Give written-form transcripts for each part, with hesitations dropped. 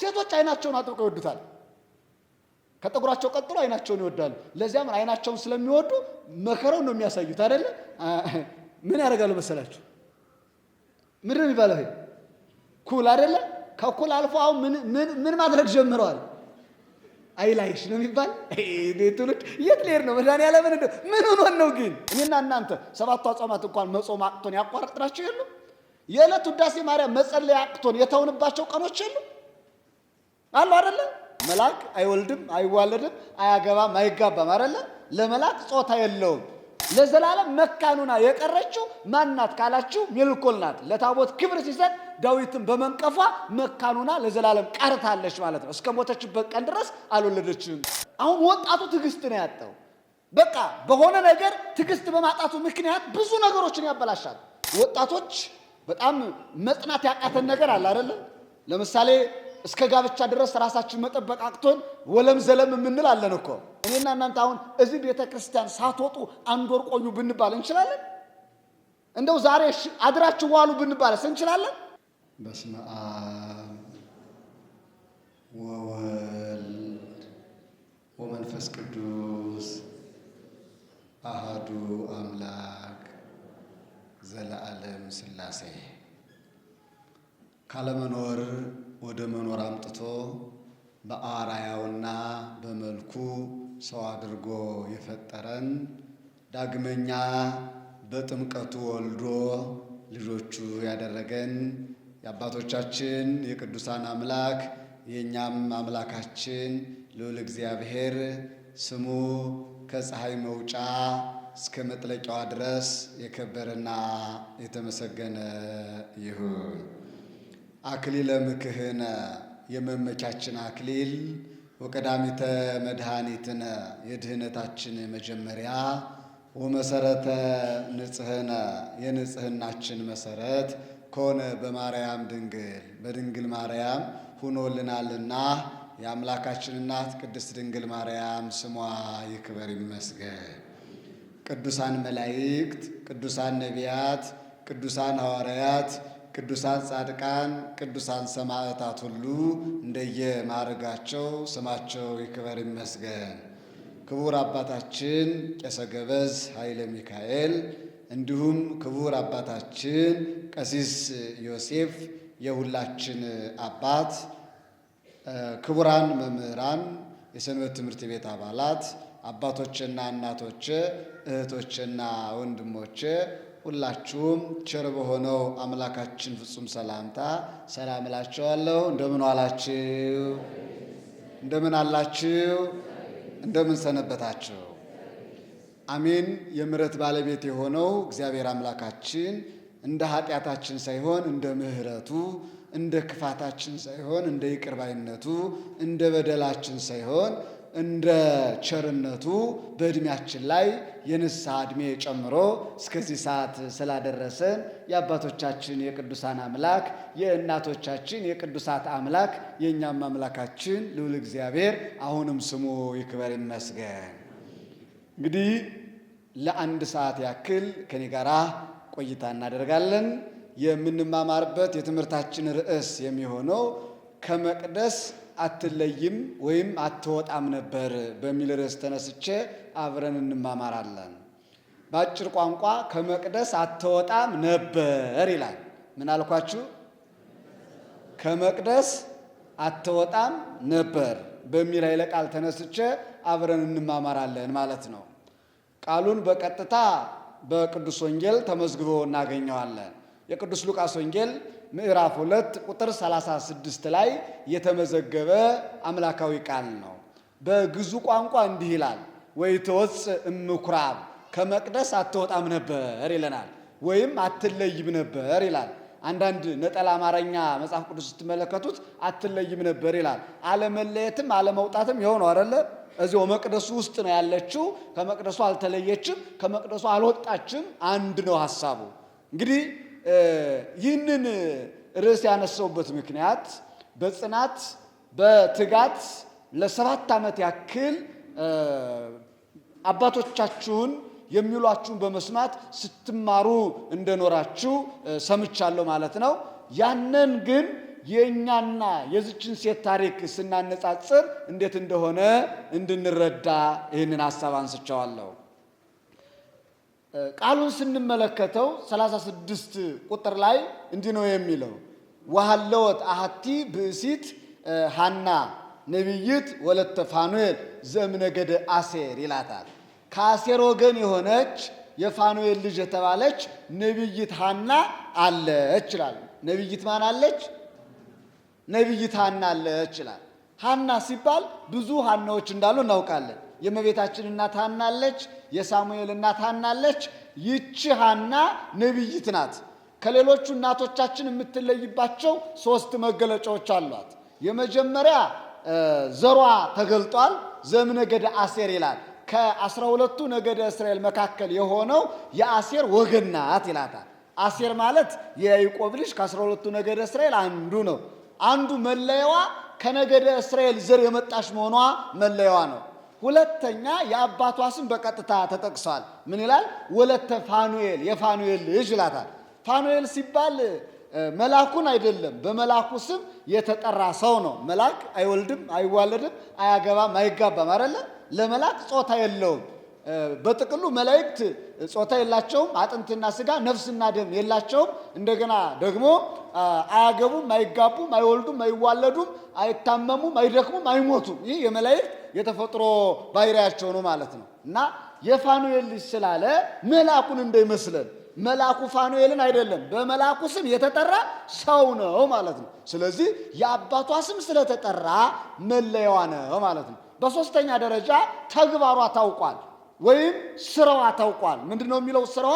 ሴቶች አይናቸውን አጥብቀው ይወዱታል። ከጠጉራቸው ቀጥሎ አይናቸውን ይወዳሉ። ለዚያም አይናቸውን ስለሚወዱ መከረውን ነው የሚያሳዩት አይደለ? ምን ያደርጋሉ መሰላችሁ? ምን ነው የሚባለው? ይሄ ኩል አይደለ? ከኩል አልፎ አሁን ምን ማድረግ ጀምረዋል? አይላይሽ ነው የሚባል። ትውልድ የት ልሄድ ነው? መድኃኒዓለም ምን ሆኖን ነው ግን? እኔና እናንተ ሰባቱ አጽዋማት እንኳን መጾም አቅቶን ያቋረጥናቸው የሉ? የዕለት ውዳሴ ማርያም መጸለይ አቅቶን የተውንባቸው ቀኖች የሉ አሉ አይደለ? መልአክ አይወልድም፣ አይዋለድም፣ አያገባም፣ አይጋባም አይደለ? ለመልአክ ጾታ የለውም። ለዘላለም መካኑና የቀረችው ማናት ካላችሁ ሜልኮል ናት። ለታቦት ክብር ሲሰጥ ዳዊትን በመንቀፏ መካኑና ለዘላለም ቀርታለች ማለት ነው። እስከ ሞተችበት ቀን ድረስ አልወለደችም። አሁን ወጣቱ ትዕግስት ነው ያጣው። በቃ በሆነ ነገር ትዕግስት በማጣቱ ምክንያት ብዙ ነገሮችን ያበላሻል። ወጣቶች በጣም መጽናት ያቃተን ነገር አለ አይደለ? ለምሳሌ እስከ ጋብቻ ድረስ ራሳችን መጠበቅ አቅቶን ወለም ዘለም የምንል አለን እኮ። እኔና እናንተ አሁን እዚህ ቤተክርስቲያን ሳትወጡ አንድ ወር ቆዩ ብንባል እንችላለን? እንደው ዛሬ አድራችሁ ዋሉ ብንባልስ እንችላለን? በስመ አብ ወወልድ ወመንፈስ ቅዱስ አሃዱ አምላክ ዘለዓለም ሥላሴ ካለመኖር ወደ መኖር አምጥቶ በአርአያውና በመልኩ ሰው አድርጎ የፈጠረን ዳግመኛ በጥምቀቱ ወልዶ ልጆቹ ያደረገን የአባቶቻችን የቅዱሳን አምላክ የእኛም አምላካችን ልዑል እግዚአብሔር ስሙ ከፀሐይ መውጫ እስከ መጥለቂያዋ ድረስ የከበረና የተመሰገነ ይሁን። አክሊለ ምክህነ የመመቻችን አክሊል ወቀዳሚተ መድኃኒትነ የድህነታችን መጀመሪያ ወመሰረተ ንጽህነ የንጽህናችን መሰረት ከሆነ በማርያም ድንግል በድንግል ማርያም ሁኖልናልና የአምላካችን እናት ቅድስት ድንግል ማርያም ስሟ ይክበር ይመስገን። ቅዱሳን መላእክት፣ ቅዱሳን ነቢያት፣ ቅዱሳን ሐዋርያት፣ ቅዱሳን ጻድቃን፣ ቅዱሳን ሰማዕታት ሁሉ እንደየማዕረጋቸው ስማቸው ይክበር ይመስገን። ክቡር አባታችን ቄሰ ገበዝ ኃይለ ሚካኤል እንዲሁም ክቡር አባታችን ቀሲስ ዮሴፍ የሁላችን አባት፣ ክቡራን መምህራን፣ የሰንበት ትምህርት ቤት አባላት፣ አባቶችና እናቶች፣ እህቶችና ወንድሞች ሁላችሁም ቸር በሆነው አምላካችን ፍጹም ሰላምታ ሰላም እላችኋለሁ። እንደምን ዋላችሁ? እንደምን አላችሁ? እንደምን ሰነበታችሁ? አሜን። የምሕረት ባለቤት የሆነው እግዚአብሔር አምላካችን እንደ ኃጢአታችን ሳይሆን እንደ ምሕረቱ፣ እንደ ክፋታችን ሳይሆን እንደ ይቅርባይነቱ፣ እንደ በደላችን ሳይሆን እንደ ቸርነቱ በዕድሜያችን ላይ የንስሐ ዕድሜ ጨምሮ እስከዚህ ሰዓት ስላደረሰን የአባቶቻችን የቅዱሳን አምላክ የእናቶቻችን የቅዱሳት አምላክ የእኛም አምላካችን ልዑል እግዚአብሔር አሁንም ስሙ ይክበር ይመስገን። እንግዲህ ለአንድ ሰዓት ያክል ከኔ ጋራ ቆይታ እናደርጋለን። የምንማማርበት የትምህርታችን ርዕስ የሚሆነው ከመቅደስ አትለይም ወይም አትወጣም ነበር በሚል ርዕስ ተነስቼ አብረን እንማማራለን። በአጭር ቋንቋ ከመቅደስ አትወጣም ነበር ይላል። ምን አልኳችሁ? ከመቅደስ አትወጣም ነበር በሚል ኃይለ ቃል ተነስቼ አብረን እንማማራለን ማለት ነው። ቃሉን በቀጥታ በቅዱስ ወንጌል ተመዝግቦ እናገኘዋለን። የቅዱስ ሉቃስ ወንጌል ምዕራፍ 2 ቁጥር 36 ላይ የተመዘገበ አምላካዊ ቃል ነው። በግዙ ቋንቋ እንዲህ ይላል፣ ወይትወፅእ እምኩራብ ከመቅደስ አትወጣም ነበር ይለናል፣ ወይም አትለይም ነበር ይላል። አንዳንድ ነጠላ አማርኛ መጽሐፍ ቅዱስ ስትመለከቱት አትለይም ነበር ይላል። አለመለየትም አለመውጣትም ይኸው ነው አይደለ? እዚያው መቅደሱ ውስጥ ነው ያለችው። ከመቅደሱ አልተለየችም፣ ከመቅደሱ አልወጣችም። አንድ ነው ሐሳቡ። እንግዲህ ይህንን ርዕስ ያነሳውበት ምክንያት በጽናት በትጋት ለ7 ዓመት ያክል አባቶቻችሁን የሚሏችሁን በመስማት ስትማሩ እንደኖራችሁ ሰምቻለሁ ማለት ነው። ያንን ግን የኛና የዚችን ሴት ታሪክ ስናነጻጽር እንዴት እንደሆነ እንድንረዳ ይህንን ሐሳብ አንስቻለሁ። ቃሉን ስንመለከተው 36 ቁጥር ላይ እንዲህ ነው የሚለው ወሃለወት አሐቲ ብእሲት ሐና ነቢይት ወለተ ፋኑኤል ዘእምነገደ አሴር ይላታል። ከአሴር ወገን የሆነች የፋኑኤል ልጅ የተባለች ነቢይት ሐና አለች ይላል። ነቢይት ማን አለች? ነቢይት ሐና አለች ይላል። ሐና ሲባል ብዙ ሐናዎች እንዳሉ እናውቃለን። የእመቤታችን እናት ሐና አለች፣ የሳሙኤል እናት ሐና አለች። ይቺ ሐና ነቢይት ናት። ከሌሎቹ እናቶቻችን የምትለይባቸው 3 መገለጫዎች አሏት። የመጀመሪያ ዘሯ ተገልጧል። ዘእምነገደ አሴር ይላል። ከ12ቱ ነገደ እስራኤል መካከል የሆነው የአሴር ወገን ናት ይላታል። አሴር ማለት የያዕቆብ ልጅ ከ12ቱ ነገደ እስራኤል አንዱ ነው። አንዱ መለያዋ ከነገደ እስራኤል ዘር የመጣች መሆኗ መለያዋ ነው። ሁለተኛ የአባቷ ስም በቀጥታ ተጠቅሷል። ምን ይላል? ወለተ ፋኑኤል፣ የፋኑኤል ልጅ ይላታል። ፋኑኤል ሲባል መላኩን አይደለም፣ በመላኩ ስም የተጠራ ሰው ነው። መላክ አይወልድም፣ አይዋለድም፣ አያገባም፣ አይጋባም አይደለ? ለመላክ ጾታ የለውም። በጥቅሉ መላእክት ጾታ የላቸውም። አጥንትና ስጋ ነፍስና ደም የላቸውም። እንደገና ደግሞ አያገቡም፣ አይጋቡም፣ አይወልዱም፣ አይዋለዱም፣ አይታመሙም፣ አይደክሙም፣ አይሞቱም። ይህ የመላእክት የተፈጥሮ ባህሪያቸው ነው ማለት ነው። እና የፋኑኤል ልጅ ስላለ መላኩን እንዳይመስለን፣ መላኩ ፋኑኤልን አይደለም፣ በመላኩ ስም የተጠራ ሰው ነው ማለት ነው። ስለዚህ የአባቷ ስም ስለተጠራ መለያዋ ነው ማለት ነው። በሶስተኛ ደረጃ ተግባሯ ታውቋል፣ ወይም ስራዋ ታውቋል። ምንድነው የሚለው? ስራዋ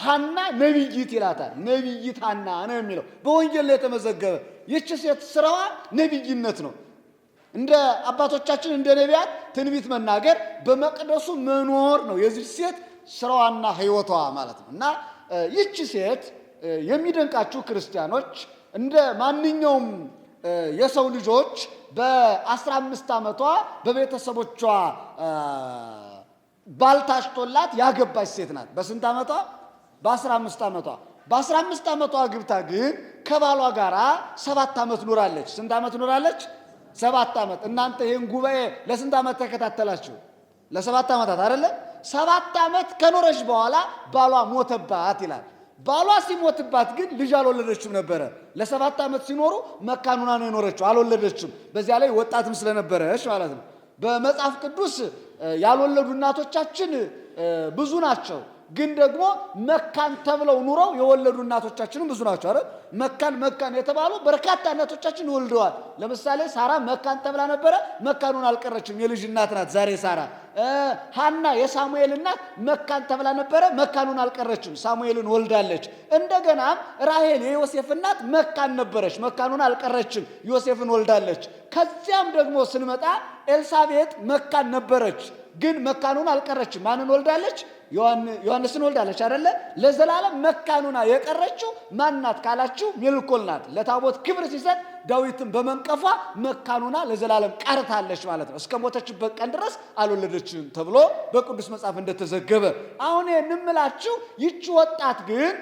ሐና ነቢይት ይላታል። ነቢይት ሐና ነው የሚለው በወንጌል ላይ የተመዘገበ። ይህች ሴት ስራዋ ነቢይነት ነው። እንደ አባቶቻችን እንደ ነቢያት ትንቢት መናገር፣ በመቅደሱ መኖር ነው የዚህ ሴት ስራዋና ህይወቷ ማለት ነው። እና ይህች ሴት የሚደንቃችሁ ክርስቲያኖች እንደ ማንኛውም የሰው ልጆች በ15 ዓመቷ በቤተሰቦቿ ባልታጭቶላት ያገባች ሴት ናት። በስንት ዓመቷ? በ15 ዓመቷ። በ15 ዓመቷ ግብታ ግን ከባሏ ጋር 7 ዓመት ኖራለች። ስንት ዓመት ኖራለች? 7 ዓመት። እናንተ ይህን ጉባኤ ለስንት ዓመት ተከታተላችሁ? ለ7 ዓመታት አይደለ? 7 ዓመት ከኖረች በኋላ ባሏ ሞተባት ይላል። ባሏ ሲሞትባት ግን ልጅ አልወለደችም ነበረ። ለ7 ዓመት ሲኖሩ መካኑና ነው የኖረችው፣ አልወለደችም። በዚያ ላይ ወጣትም ስለነበረች ማለት ነው። በመጽሐፍ ቅዱስ ያልወለዱ እናቶቻችን ብዙ ናቸው። ግን ደግሞ መካን ተብለው ኑረው የወለዱ እናቶቻችንም ብዙ ናቸው አይደል? መካን የተባሉ በርካታ እናቶቻችን ወልደዋል። ለምሳሌ ሳራ መካን ተብላ ነበረ፣ መካኑን አልቀረችም፣ የልጅ እናት ናት ዛሬ ሳራ። ሐና የሳሙኤል እናት መካን ተብላ ነበረ፣ መካኑን አልቀረችም፣ ሳሙኤልን ወልዳለች። እንደገናም ራሔል የዮሴፍ እናት መካን ነበረች፣ መካኑን አልቀረችም፣ ዮሴፍን ወልዳለች። ከዚያም ደግሞ ስንመጣ ኤልሳቤጥ መካን ነበረች፣ ግን መካኑን አልቀረችም። ማንን ወልዳለች? ዮሐንስን ወልዳለች አይደለ? ለዘላለም መካኑና የቀረችው ማናት ካላችሁ ሜልኮል ናት። ለታቦት ክብር ሲሰጥ ዳዊትን በመንቀፏ መካኑና ለዘላለም ቀርታለች ማለት ነው። እስከ ሞተችበት ቀን ድረስ አልወለደችም ተብሎ በቅዱስ መጽሐፍ እንደተዘገበ። አሁን እንምላችሁ ይቺ ወጣት ግን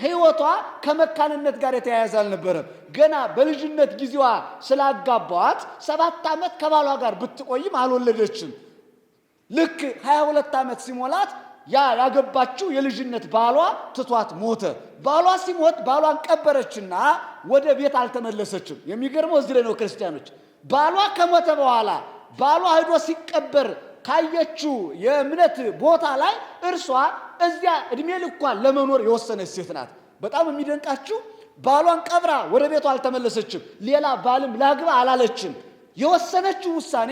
ሕይወቷ ከመካንነት ጋር የተያያዘ አልነበረም። ገና በልጅነት ጊዜዋ ስላጋቧት 7 ዓመት ከባሏ ጋር ብትቆይም አልወለደችም። ልክ 22 ዓመት ሲሞላት ያገባችው የልጅነት ባሏ ትቷት ሞተ። ባሏ ሲሞት ባሏን ቀበረችና ወደ ቤት አልተመለሰችም። የሚገርመው እዚህ ላይ ነው ክርስቲያኖች። ባሏ ከሞተ በኋላ ባሏ ሄዶ ሲቀበር ካየችው የእምነት ቦታ ላይ እርሷ እዚያ እድሜ ልኳን ለመኖር የወሰነች ሴት ናት። በጣም የሚደንቃችሁ ባሏን ቀብራ ወደ ቤቷ አልተመለሰችም። ሌላ ባልም ላግባ አላለችም። የወሰነችው ውሳኔ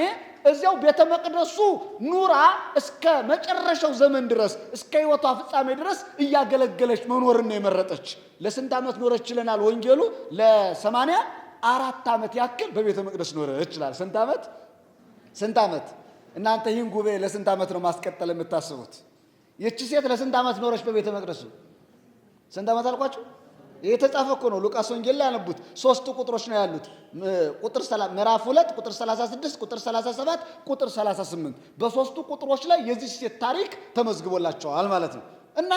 እዚያው ቤተ መቅደሱ ኑራ እስከ መጨረሻው ዘመን ድረስ እስከ ሕይወቷ ፍጻሜ ድረስ እያገለገለች መኖርን ነው የመረጠች። ለስንት ዓመት ኖረች ይለናል ወንጌሉ? ለ84 ዓመት ያክል በቤተ መቅደስ ኖረች ይላል። ስንት ዓመት? እናንተ ይህን ጉባኤ ለስንት ዓመት ነው ማስቀጠል የምታስቡት? ይህች ሴት ለስንት ዓመት ኖረች በቤተ መቅደሱ? ስንት ዓመት አልኳችሁ? የተጻፈ እኮ ነው። ሉቃስ ወንጌል ላይ ያነቡት 3 ቁጥሮች ነው ያሉት። ምዕራፍ 2 ቁጥር 36፣ ቁጥር 37፣ ቁጥር 38 በ3ቱ ቁጥሮች ላይ የዚህ ሴት ታሪክ ተመዝግቦላቸዋል ማለት ነው። እና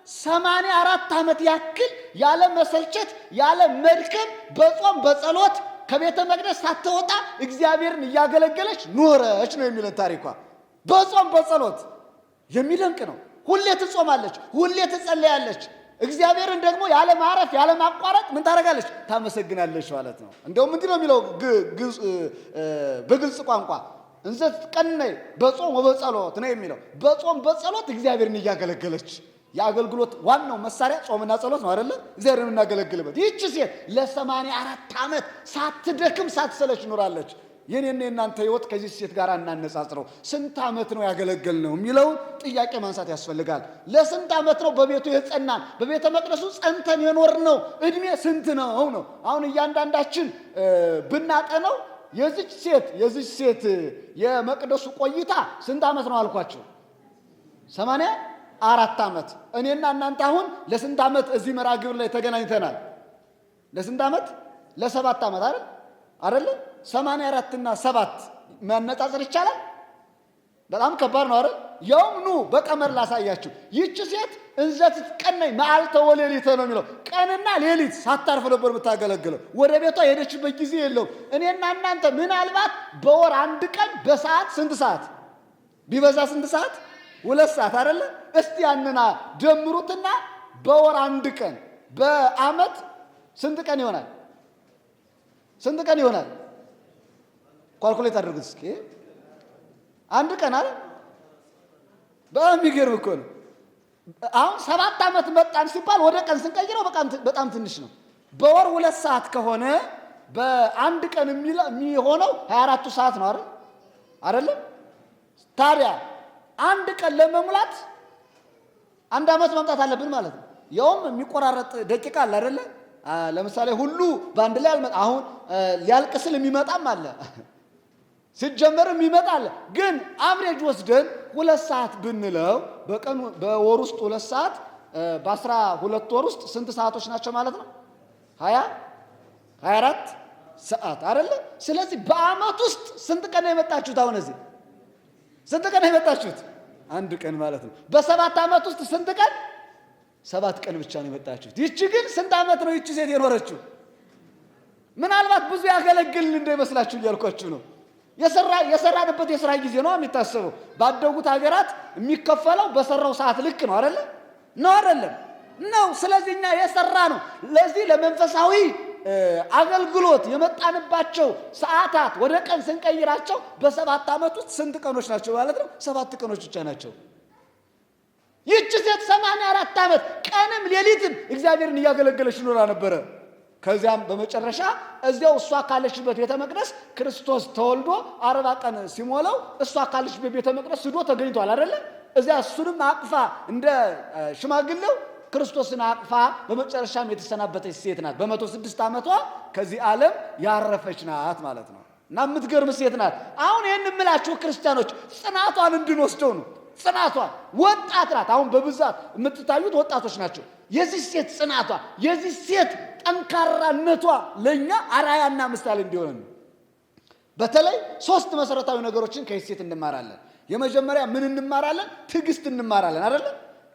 84 ዓመት ያክል ያለ መሰልቸት ያለ መድከም በጾም በጸሎት ከቤተ መቅደስ ሳትወጣ እግዚአብሔርን እያገለገለች ኖረች ነው የሚለን ታሪኳ። በጾም በጸሎት የሚደንቅ ነው። ሁሌ ትጾማለች፣ ሁሌ ትጸለያለች። እግዚአብሔርን ደግሞ ያለ ማረፍ ያለ ማቋረጥ ምን ታደርጋለች? ታመሰግናለች ማለት ነው። እንደውም ምንድን ነው የሚለው በግልጽ ቋንቋ እንዘ ትቀነይ በጾም ወበጸሎት ነው የሚለው። በጾም በጸሎት እግዚአብሔርን እያገለገለች የአገልግሎት ዋናው መሳሪያ ጾምና ጸሎት ነው አይደለ? እግዚአብሔርን እናገለግልበት። ይህች ሴት ለ84 ዓመት ሳትደክም ሳትሰለች ኖራለች። የኔና የናንተ ህይወት ከዚህ ሴት ጋር እናነጻጽረው። ስንት ዓመት ነው ያገለገልነው የሚለውን ጥያቄ ማንሳት ያስፈልጋል። ለስንት ዓመት ነው በቤቱ የጸናን በቤተ መቅደሱ ጸንተን የኖርነው? እድሜ ስንት ነው ነው? አሁን እያንዳንዳችን ብናጠነው የዚች ሴት የመቅደሱ ቆይታ ስንት ዓመት ነው አልኳቸው? 84 ዓመት። እኔና እናንተ አሁን ለስንት ዓመት እዚህ መርሐ ግብር ላይ ተገናኝተናል? ለስንት ዓመት? ለ7 ዓመት አይደል? 84 እና 7 ማነጻጸር ይቻላል? በጣም ከባድ ነው አይደል? ያውም ኑ በቀመር ላሳያችሁ። ይህች ሴት እንዘ ትትቀነይ መዓልተ ወሌሊተ ነው የሚለው። ቀንና ሌሊት ሳታርፍ ነበር የምታገለግለው። ወደ ቤቷ የሄደችበት ጊዜ የለውም። እኔና እናንተ ምናልባት በወር አንድ ቀን በሰዓት ስንት ሰዓት ቢበዛ ስንት ሰዓት? 2 ሰዓት አይደለ? እስቲ ያንና ደምሩትና በወር አንድ ቀን በአመት ስንት ቀን ይሆናል? ስንት ቀን ይሆናል? ኳልኩሌት አድርጉት እስኪ። አንድ ቀን አይደል? በጣም የሚገርም እኮ ነው። አሁን 7 ዓመት መጣን ሲባል ወደ ቀን ስንቀይረው በጣም ትንሽ ነው። በወር 2 ሰዓት ከሆነ በአንድ ቀን የሚሆነው 24 ሰዓት ነው አይደል? ታዲያ አንድ ቀን ለመሙላት 1 ዓመት መምጣት አለብን ማለት ነው። ያውም የሚቆራረጥ ደቂቃ አለ አይደል? ለምሳሌ ሁሉ በአንድ ላይ አልመጣ። አሁን ሊያልቅ ስል የሚመጣም አለ፣ ሲጀመርም ይመጣል። ግን አብሬጅ ወስደን 2 ሰዓት ብንለው በቀን በወር ውስጥ 2 ሰዓት በ12 ወር ውስጥ ስንት ሰዓቶች ናቸው ማለት ነው? 24 ሰዓት አይደለ? ስለዚህ በአመት ውስጥ ስንት ቀን ነው የመጣችሁት? አሁን እዚህ ስንት ቀን ነው የመጣችሁት? አንድ ቀን ማለት ነው። በ7 ዓመት ውስጥ ስንት ቀን? 7 ቀን ብቻ ነው የመጣችሁት። ይቺ ግን ስንት ዓመት ነው ይቺ ሴት የኖረችው? ምናልባት ብዙ ያገለግልን እንዳይመስላችሁ እያልኳችሁ ነው። የሰራንበት የሥራ ጊዜ ነው የሚታሰበው። ባደጉት ሀገራት የሚከፈለው በሰራው ሰዓት ልክ ነው አይደለ? ነው አይደለም? ነው። ስለዚህ እኛ የሰራ ነው ለዚህ ለመንፈሳዊ አገልግሎት የመጣንባቸው ሰዓታት ወደ ቀን ስንቀይራቸው በ7 ዓመት ውስጥ ስንት ቀኖች ናቸው ማለት ነው? 7 ቀኖች ብቻ ናቸው። ይህች ሴት 84 ዓመት ቀንም ሌሊትም እግዚአብሔርን እያገለገለች ኖራ ነበረ። ከዚያም በመጨረሻ እዚያው እሷ ካለችበት ቤተ መቅደስ ክርስቶስ ተወልዶ 40 ቀን ሲሞላው እሷ ካለችበት ቤተ መቅደስ ሂዶ ተገኝቷል አይደለ? እዚያ እሱንም አቅፋ እንደ ሽማግሌው ክርስቶስን አቅፋ በመጨረሻም የተሰናበተች ሴት ናት። በ106 ዓመቷ ከዚህ ዓለም ያረፈች ናት ማለት ነው። እና የምትገርም ሴት ናት። አሁን ይህን የምላችሁ ክርስቲያኖች ጽናቷን እንድንወስደው ነው። ጽናቷን ወጣት ናት። አሁን በብዛት የምትታዩት ወጣቶች ናቸው። የዚህ ሴት ጽናቷ የዚህ ሴት ጠንካራነቷ ለኛ አራያና ምሳሌ እንዲሆን ነው። በተለይ 3 መሰረታዊ ነገሮችን ከዚህ ሴት እንማራለን። የመጀመሪያ ምን እንማራለን? ትዕግስት እንማራለን አይደል?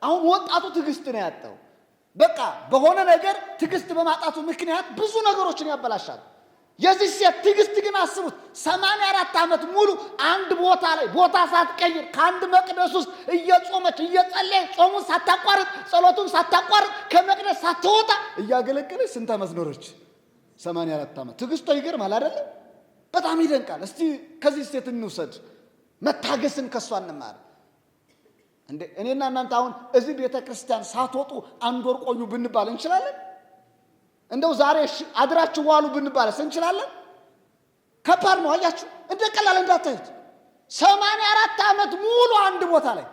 አሁን ወጣቱ ትዕግስት ነው ያጣው። በቃ በሆነ ነገር ትዕግስት በማጣቱ ምክንያት ብዙ ነገሮችን ያበላሻል። የዚህ ሴት ትዕግስት ግን አስቡት፣ 84 ዓመት ሙሉ አንድ ቦታ ላይ ቦታ ሳትቀይር ከአንድ መቅደስ ውስጥ እየጾመች እየጸለየች ጾሙን ሳታቋርጥ ጸሎቱን ሳታቋርጥ ከመቅደስ ሳትወጣ እያገለገለች ስንት ዓመት ኖረች? 84 ዓመት። ትዕግስቷ ይገርማል አይደለ? በጣም ይደንቃል። እስቲ ከዚህ ሴት እንውሰድ፣ መታገስን ከሷ እንማር። እንዴ እኔና እናንተ አሁን እዚህ ቤተ ክርስቲያን ሳትወጡ 1 ወር ቆዩ ብንባል እንችላለን? እንደው ዛሬ አድራችሁ ዋሉ ብንባልስ እንችላለን? ከባድ ነው። አያችሁ፣ እንደ ቀላል እንዳታዩት። 84 ዓመት ሙሉ አንድ ቦታ ላይ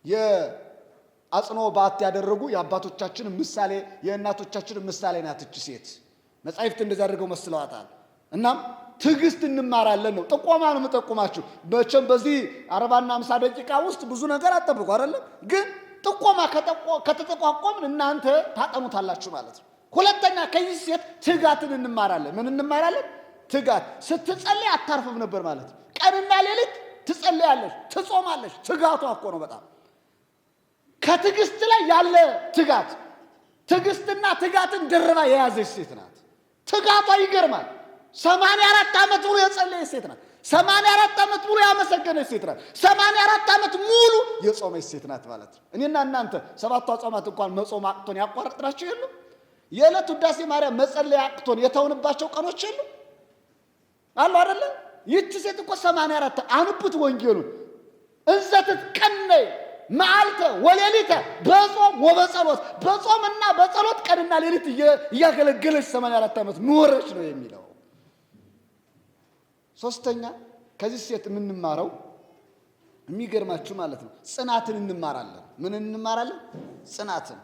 የአጽኖ ባት ያደረጉ የአባቶቻችን ምሳሌ የእናቶቻችን ምሳሌ ናት እቺ ሴት። መጻሕፍት እንደዚህ አድርገው መስለዋታል። እናም ትዕግስት እንማራለን ነው ጥቆማ ነው የምጠቁማችሁ። መቼም በዚህ 40 እና 50 ደቂቃ ውስጥ ብዙ ነገር አትጠብቁ አይደለም፣ ግን ጥቆማ ከተጠቋቆምን እናንተ ታጠኑታላችሁ ማለት ነው። ሁለተኛ ከዚህ ሴት ትጋትን እንማራለን። ምን እንማራለን? ትጋት። ስትጸልይ አታርፍም ነበር ማለት ነው። ቀንና ሌሊት ትጸልያለች፣ ትጾማለች። ትጋቷ እኮ ነው በጣም ከትዕግስት ላይ ያለ ትጋት፣ ትዕግስትና ትጋትን ደርባ የያዘች ሴት ናት። ትጋቷ ይገርማል። 84 ዓመት ሙሉ የጸለየች ሴት ናት። 84 ዓመት ሙሉ ያመሰገነች ሴት ናት። 84 ዓመት ሙሉ የጾመች ሴት ናት ማለት ነው። እኔና እናንተ 7 አጽዋማት እንኳን መጾም አቅቶን ያቋረጥናቸው የሉ? የዕለት ውዳሴ ማርያም መጸለይ አቅቶን የተውንባቸው ቀኖች የሉ? አሉ አይደለ? ይህች ሴት እኮ 84 አንብት ወንጌሉን እንዘ ትትቀነይ መዓልተ ወሌሊተ በጾም ወበጸሎት፣ በጾምና በጸሎት ቀንና ሌሊት እያገለገለች 84 ዓመት ኖረች ነው የሚለው። ሶስተኛ ከዚህ ሴት የምንማረው የሚገርማችሁ ማለት ነው ጽናትን እንማራለን። ምን እንማራለን? ጽናትን።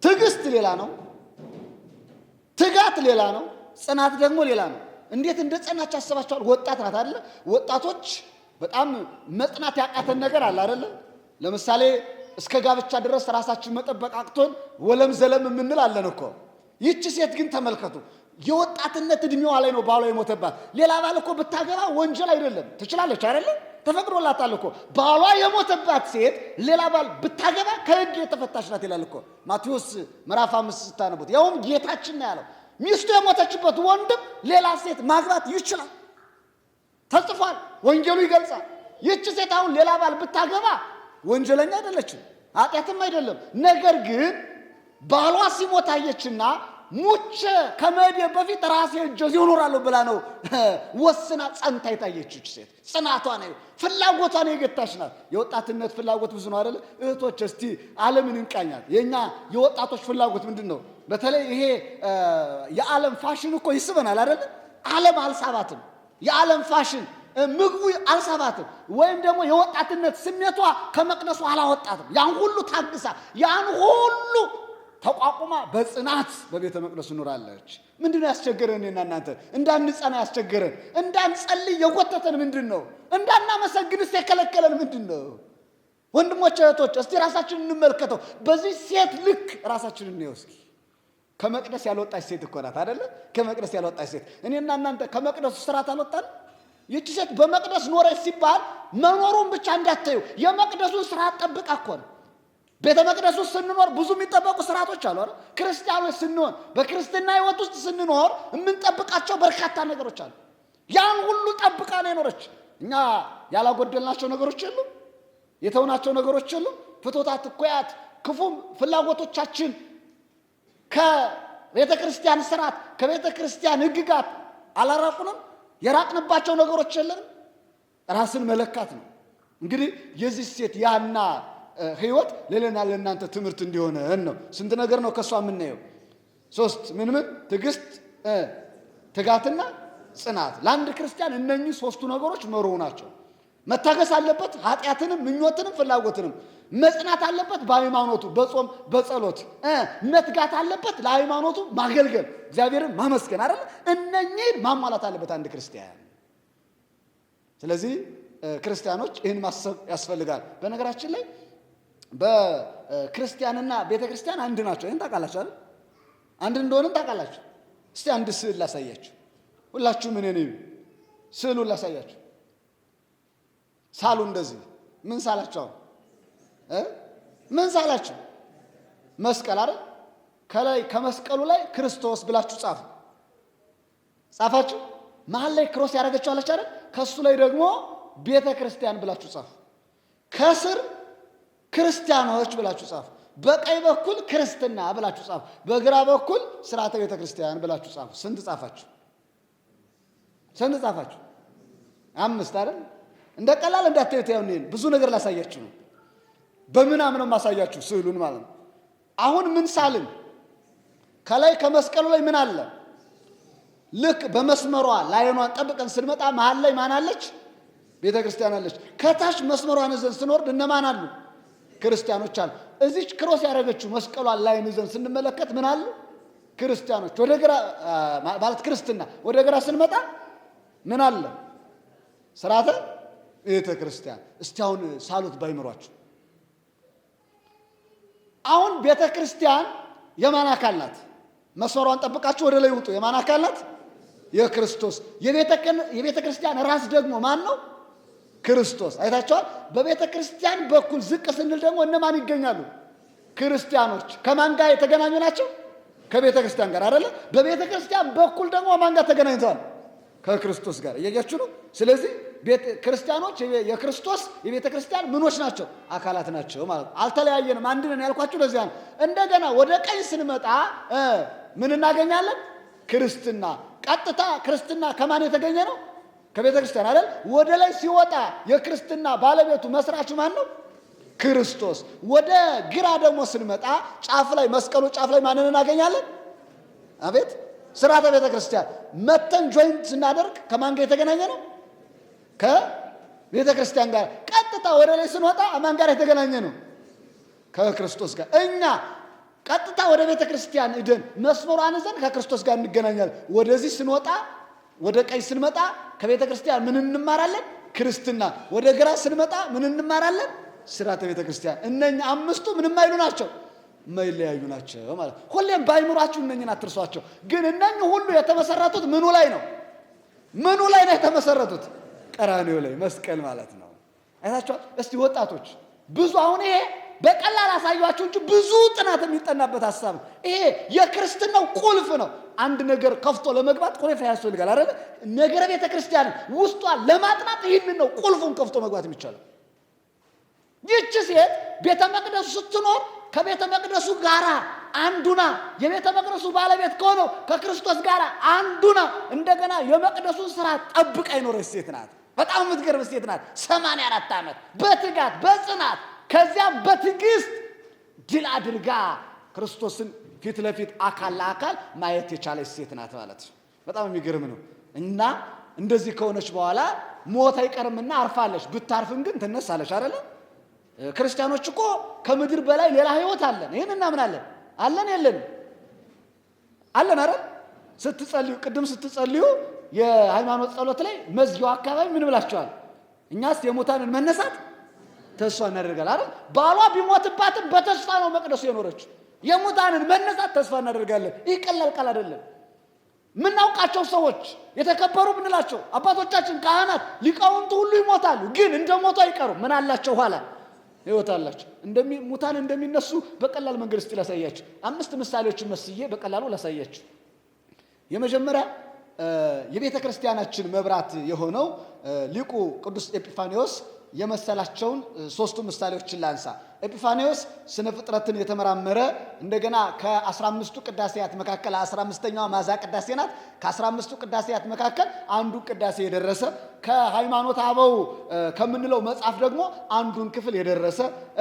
ትዕግስት ሌላ ነው፣ ትጋት ሌላ ነው፣ ጽናት ደግሞ ሌላ ነው። እንዴት እንደ ጸናች አስባችኋል? ወጣት ናት አይደለ? ወጣቶች በጣም መጽናት ያቃተን ነገር አለ አይደለ? ለምሳሌ እስከ ጋብቻ ድረስ ራሳችን መጠበቅ አቅቶን ወለም ዘለም የምንል አለን እኮ። ይህች ሴት ግን ተመልከቱ፣ የወጣትነት እድሜዋ ላይ ነው ባሏ የሞተባት። ሌላ ባል እኮ ብታገባ ወንጀል አይደለም፣ ትችላለች አይደለ? ተፈቅዶላታል እኮ። ባሏ የሞተባት ሴት ሌላ ባል ብታገባ ከሕግ የተፈታች ናት ይላል እኮ ማቴዎስ ምዕራፍ 5 ስታነቡት። ያውም ጌታችን ነው ያለው ሚስቱ የሞተችበት ወንድም ሌላ ሴት ማግባት ይችላል፣ ተጽፏል፣ ወንጌሉ ይገልጻል። ይህች ሴት አሁን ሌላ ባል ብታገባ ወንጀለኛ አይደለችም፣ ኃጢአትም አይደለም። ነገር ግን ባሏ ሲሞት አየችና ሙቼ ከመሄዴ በፊት ራሴ እጄው እኖራለሁ ብላ ነው ወስና ጸንታ የታየችች ሴት። ጽናቷ ነው፣ ፍላጎቷ ነው የገታች ናት። የወጣትነት ፍላጎት ብዙ ነው አይደለ? እህቶች እስቲ ዓለምን እንቃኛት። የኛ የወጣቶች ፍላጎት ምንድን ነው? በተለይ ይሄ የዓለም ፋሽን እኮ ይስበናል አይደለ? ዓለም አልሳባትም። የዓለም ፋሽን ምግቡ አልሳባትም። ወይም ደግሞ የወጣትነት ስሜቷ ከመቅደሱ አላወጣትም። ያን ሁሉ ታግሳ፣ ያን ሁሉ ተቋቁማ በጽናት በቤተ መቅደሱ ኖራለች። ምንድነው ያስቸገረን? እኔና እናንተ እንዳንጸና ያስቸገረን፣ እንዳንጸልይ የጎተተን ምንድን ነው? እንዳናመሰግንስ የከለከለን ምንድን ነው? ወንድሞች እህቶች፣ እስቲ ራሳችንን እንመልከተው። በዚህ ሴት ልክ ራሳችንን እንየው እስኪ። ከመቅደስ ያልወጣች ሴት እኮ ናት አይደለ? ከመቅደስ ያልወጣች ሴት። እኔና እናንተ ከመቅደሱ ስርዓት አልወጣን? ይህች ሴት በመቅደስ ኖረች ሲባል መኖሩን ብቻ እንዳታዩ፣ የመቅደሱን ስርዓት ጠብቃ እኮ ነው። ቤተ መቅደስ ውስጥ ስንኖር ብዙ የሚጠበቁ ስርዓቶች አሉ አይደል? ክርስቲያኖች ስንሆን በክርስትና ሕይወት ውስጥ ስንኖር የምንጠብቃቸው በርካታ ነገሮች አሉ። ያን ሁሉ ጠብቃ ነው የኖረች። እኛ ያላጎደልናቸው ነገሮች የሉም፣ የተውናቸው ነገሮች የሉም። ፍትወታት፣ እኩያት፣ ክፉም ፍላጎቶቻችን ከቤተ ክርስቲያን ስርዓት ከቤተ ክርስቲያን ሕግጋት አላራቁንም። የራቅንባቸው ነገሮች የለንም። ራስን መለካት ነው እንግዲህ የዚህ ሴት ያና ህይወት ለለና ለእናንተ ትምህርት እንዲሆነን ነው። ስንት ነገር ነው ከሷ የምናየው? 3 ምን ትዕግስት፣ ትጋትና ጽናት። ለአንድ ክርስቲያን እነኚህ 3ቱ ነገሮች መርሁ ናቸው። መታገስ አለበት፣ ኃጢአትንም ምኞትንም ፍላጎትንም። መጽናት አለበት በሃይማኖቱ በጾም በጸሎት። መትጋት አለበት ለሃይማኖቱ ማገልገል፣ እግዚአብሔርን ማመስገን አይደል? እነኚህን ማሟላት አለበት አንድ ክርስቲያን። ስለዚህ ክርስቲያኖች ይህን ማሰብ ያስፈልጋል። በነገራችን ላይ በክርስቲያንና ቤተ ክርስቲያን አንድ ናቸው። ይህን ታውቃላችሁ አይደል? አንድ እንደሆነም ታውቃላችሁ። እስቲ አንድ ስዕል ላሳያችሁ። ሁላችሁም እኔ ነኝ ስዕሉን ላሳያችሁ። ሳሉ እንደዚህ ምን ሳላችሁ? ምን ሳላችሁ? መስቀል አይደል? ከላይ ከመስቀሉ ላይ ክርስቶስ ብላችሁ ጻፉ። ጻፋችሁ? መሀል ላይ ክሮስ ያደረገችው አለች አይደል? ከሱ ላይ ደግሞ ቤተ ክርስቲያን ብላችሁ ጻፉ። ከስር ክርስቲያኖች ብላችሁ ጻፉ። በቀኝ በኩል ክርስትና ብላችሁ ጻፉ። በግራ በኩል ስርዓተ ቤተ ክርስቲያን ብላችሁ ጻፉ። ስንት ጻፋችሁ? ስንት ጻፋችሁ? 5 አይደል? እንደ ቀላል እንዳትዩት። ያው ብዙ ነገር ላሳያችሁ ነው። በምናምን ነው ማሳያችሁ ስዕሉን ማለት ነው። አሁን ምን ሳልን? ከላይ ከመስቀሉ ላይ ምን አለ? ልክ በመስመሯ ላይኗን ጠብቀን ስንመጣ መሀል ላይ ማን አለች? ቤተ ክርስቲያን አለች። ከታች መስመሯን ይዘን ስንወርድ እነማን አሉ? ክርስቲያኖች አሉ። እዚች ክሮስ ያደረገችው መስቀሏን ላይን ይዘን ስንመለከት ምን አሉ? ክርስቲያኖች። ወደ ግራ ማለት ክርስትና። ወደ ግራ ስንመጣ ምን አለ? ስርዓተ ቤተ ክርስቲያን። እስቲ አሁን ሳሉት ባይምሯችሁ። አሁን ቤተ ክርስቲያን የማን አካል ናት? መስመሯን ጠብቃችሁ ወደ ላይ ውጡ። የማን አካል ናት? የክርስቶስ። የቤተ ክርስቲያን ራስ ደግሞ ማን ነው? ክርስቶስ። አይታችኋል። በቤተ ክርስቲያን በኩል ዝቅ ስንል ደግሞ እነማን ይገኛሉ? ክርስቲያኖች። ከማን ጋር የተገናኙ ናቸው? ከቤተ ክርስቲያን ጋር አይደለ? በቤተ ክርስቲያን በኩል ደግሞ ማን ጋር ተገናኝተዋል? ከክርስቶስ ጋር። እያያችሁ ነው። ስለዚህ ክርስቲያኖች የክርስቶስ የቤተ ክርስቲያን ምኖች ናቸው? አካላት ናቸው ማለት ነው። አልተለያየንም፣ አንድ ነን ያልኳችሁ ለዚያ ነው። እንደገና ወደ ቀኝ ስንመጣ ምን እናገኛለን? ክርስትና። ቀጥታ ክርስትና ከማን የተገኘ ነው? ከቤተ ክርስቲያን አይደል? ወደ ላይ ሲወጣ የክርስትና ባለቤቱ መስራቹ ማን ነው? ክርስቶስ። ወደ ግራ ደግሞ ስንመጣ ጫፍ ላይ መስቀሉ ጫፍ ላይ ማንን እናገኛለን? አቤት ስርዓተ ቤተ ክርስቲያን መተን ጆይንት ስናደርግ ከማን ጋር የተገናኘ ነው? ከቤተ ክርስቲያን ጋር። ቀጥታ ወደ ላይ ስንወጣ ማን ጋር የተገናኘ ነው? ከክርስቶስ ጋር። እኛ ቀጥታ ወደ ቤተ ክርስቲያን እደን መስመሯን ይዘን ከክርስቶስ ጋር እንገናኛለን። ወደዚህ ስንወጣ ወደ ቀኝ ስንመጣ ከቤተ ክርስቲያን ምን እንማራለን? ክርስትና። ወደ ግራ ስንመጣ ምን እንማራለን? ስርዓተ ቤተ ክርስቲያን። እነኛ አምስቱ ምንም አይሉ ናቸው፣ የማይለያዩ ናቸው ማለት። ሁሌም ባይኖራችሁ እነኝን አትርሷቸው። ግን እነኚህ ሁሉ የተመሰረቱት ምኑ ላይ ነው? ምኑ ላይ ነው የተመሰረቱት? ቀራንዮ ላይ፣ መስቀል ማለት ነው። አይታችኋል። እስቲ ወጣቶች ብዙ አሁን ይሄ በቀላል አሳያችሁ እንጂ ብዙ ጥናት የሚጠናበት ሐሳብ ነው። ይሄ የክርስትናው ቁልፍ ነው። አንድ ነገር ከፍቶ ለመግባት ቁልፍ ያስፈልጋል አይደል? ነገረ ቤተ ክርስቲያን ውስጧን ለማጥናት ይህንን ነው ቁልፉን ከፍቶ መግባት የሚቻለው። ይህች ሴት ቤተ መቅደሱ ስትኖር ከቤተ መቅደሱ ጋራ አንዱና የቤተ መቅደሱ ባለቤት ከሆነው ከክርስቶስ ጋር አንዱና እንደገና የመቅደሱን ስራ ጠብቃ የኖረች ሴት ናት። በጣም የምትገርም ሴት ናት። 84 ዓመት በትጋት በጽናት ከዚያም በትዕግስት ድል አድርጋ ክርስቶስን ፊት ለፊት አካል ለአካል ማየት የቻለች ሴት ናት ማለት ነው። በጣም የሚገርም ነው። እና እንደዚህ ከሆነች በኋላ ሞት አይቀርምና አርፋለች። ብታርፍም ግን ትነሳለች አይደለ? ክርስቲያኖች እኮ ከምድር በላይ ሌላ ህይወት አለን። ይህን እናምናለን። አለን የለን? አለን አይደል? ስትጸልዩ ቅድም ስትጸልዩ የሃይማኖት ጸሎት ላይ መዝጊያው አካባቢ ምን ብላችኋል? እኛስ የሙታንን መነሳት ተስፋ እናደርጋለን አይደል? ባሏ ቢሞትባትም በተስፋ ነው መቅደሱ የኖረችው። የሙታንን መነሳት ተስፋ እናደርጋለን። ይህ ቀላል ቃል አይደለም። ምናውቃቸው ሰዎች የተከበሩ ብንላቸው አባቶቻችን፣ ካህናት፣ ሊቃውንቱ ሁሉ ይሞታሉ፣ ግን እንደሞቱ አይቀሩም። ምን አላቸው? ኋላ ህይወት አላቸው። ሙታን እንደሚነሱ በቀላል መንገድ እስቲ ላሳያችሁ። 5 ምሳሌዎችን መስዬ በቀላሉ ላሳያችሁ። የመጀመሪያ የቤተ ክርስቲያናችን መብራት የሆነው ሊቁ ቅዱስ ኤጲፋኒዎስ የመሰላቸውን 3 ምሳሌዎችን ላንሳ። ኤጲፋኒዎስ ስነ ፍጥረትን የተመራመረ እንደገና ከ15ቱ ቅዳሴያት መካከል 15ኛዋ ማዛ ቅዳሴ ናት። ከ15ቱ ቅዳሴያት መካከል አንዱ ቅዳሴ የደረሰ ከሃይማኖት አበው ከምንለው መጽሐፍ ደግሞ አንዱን ክፍል የደረሰ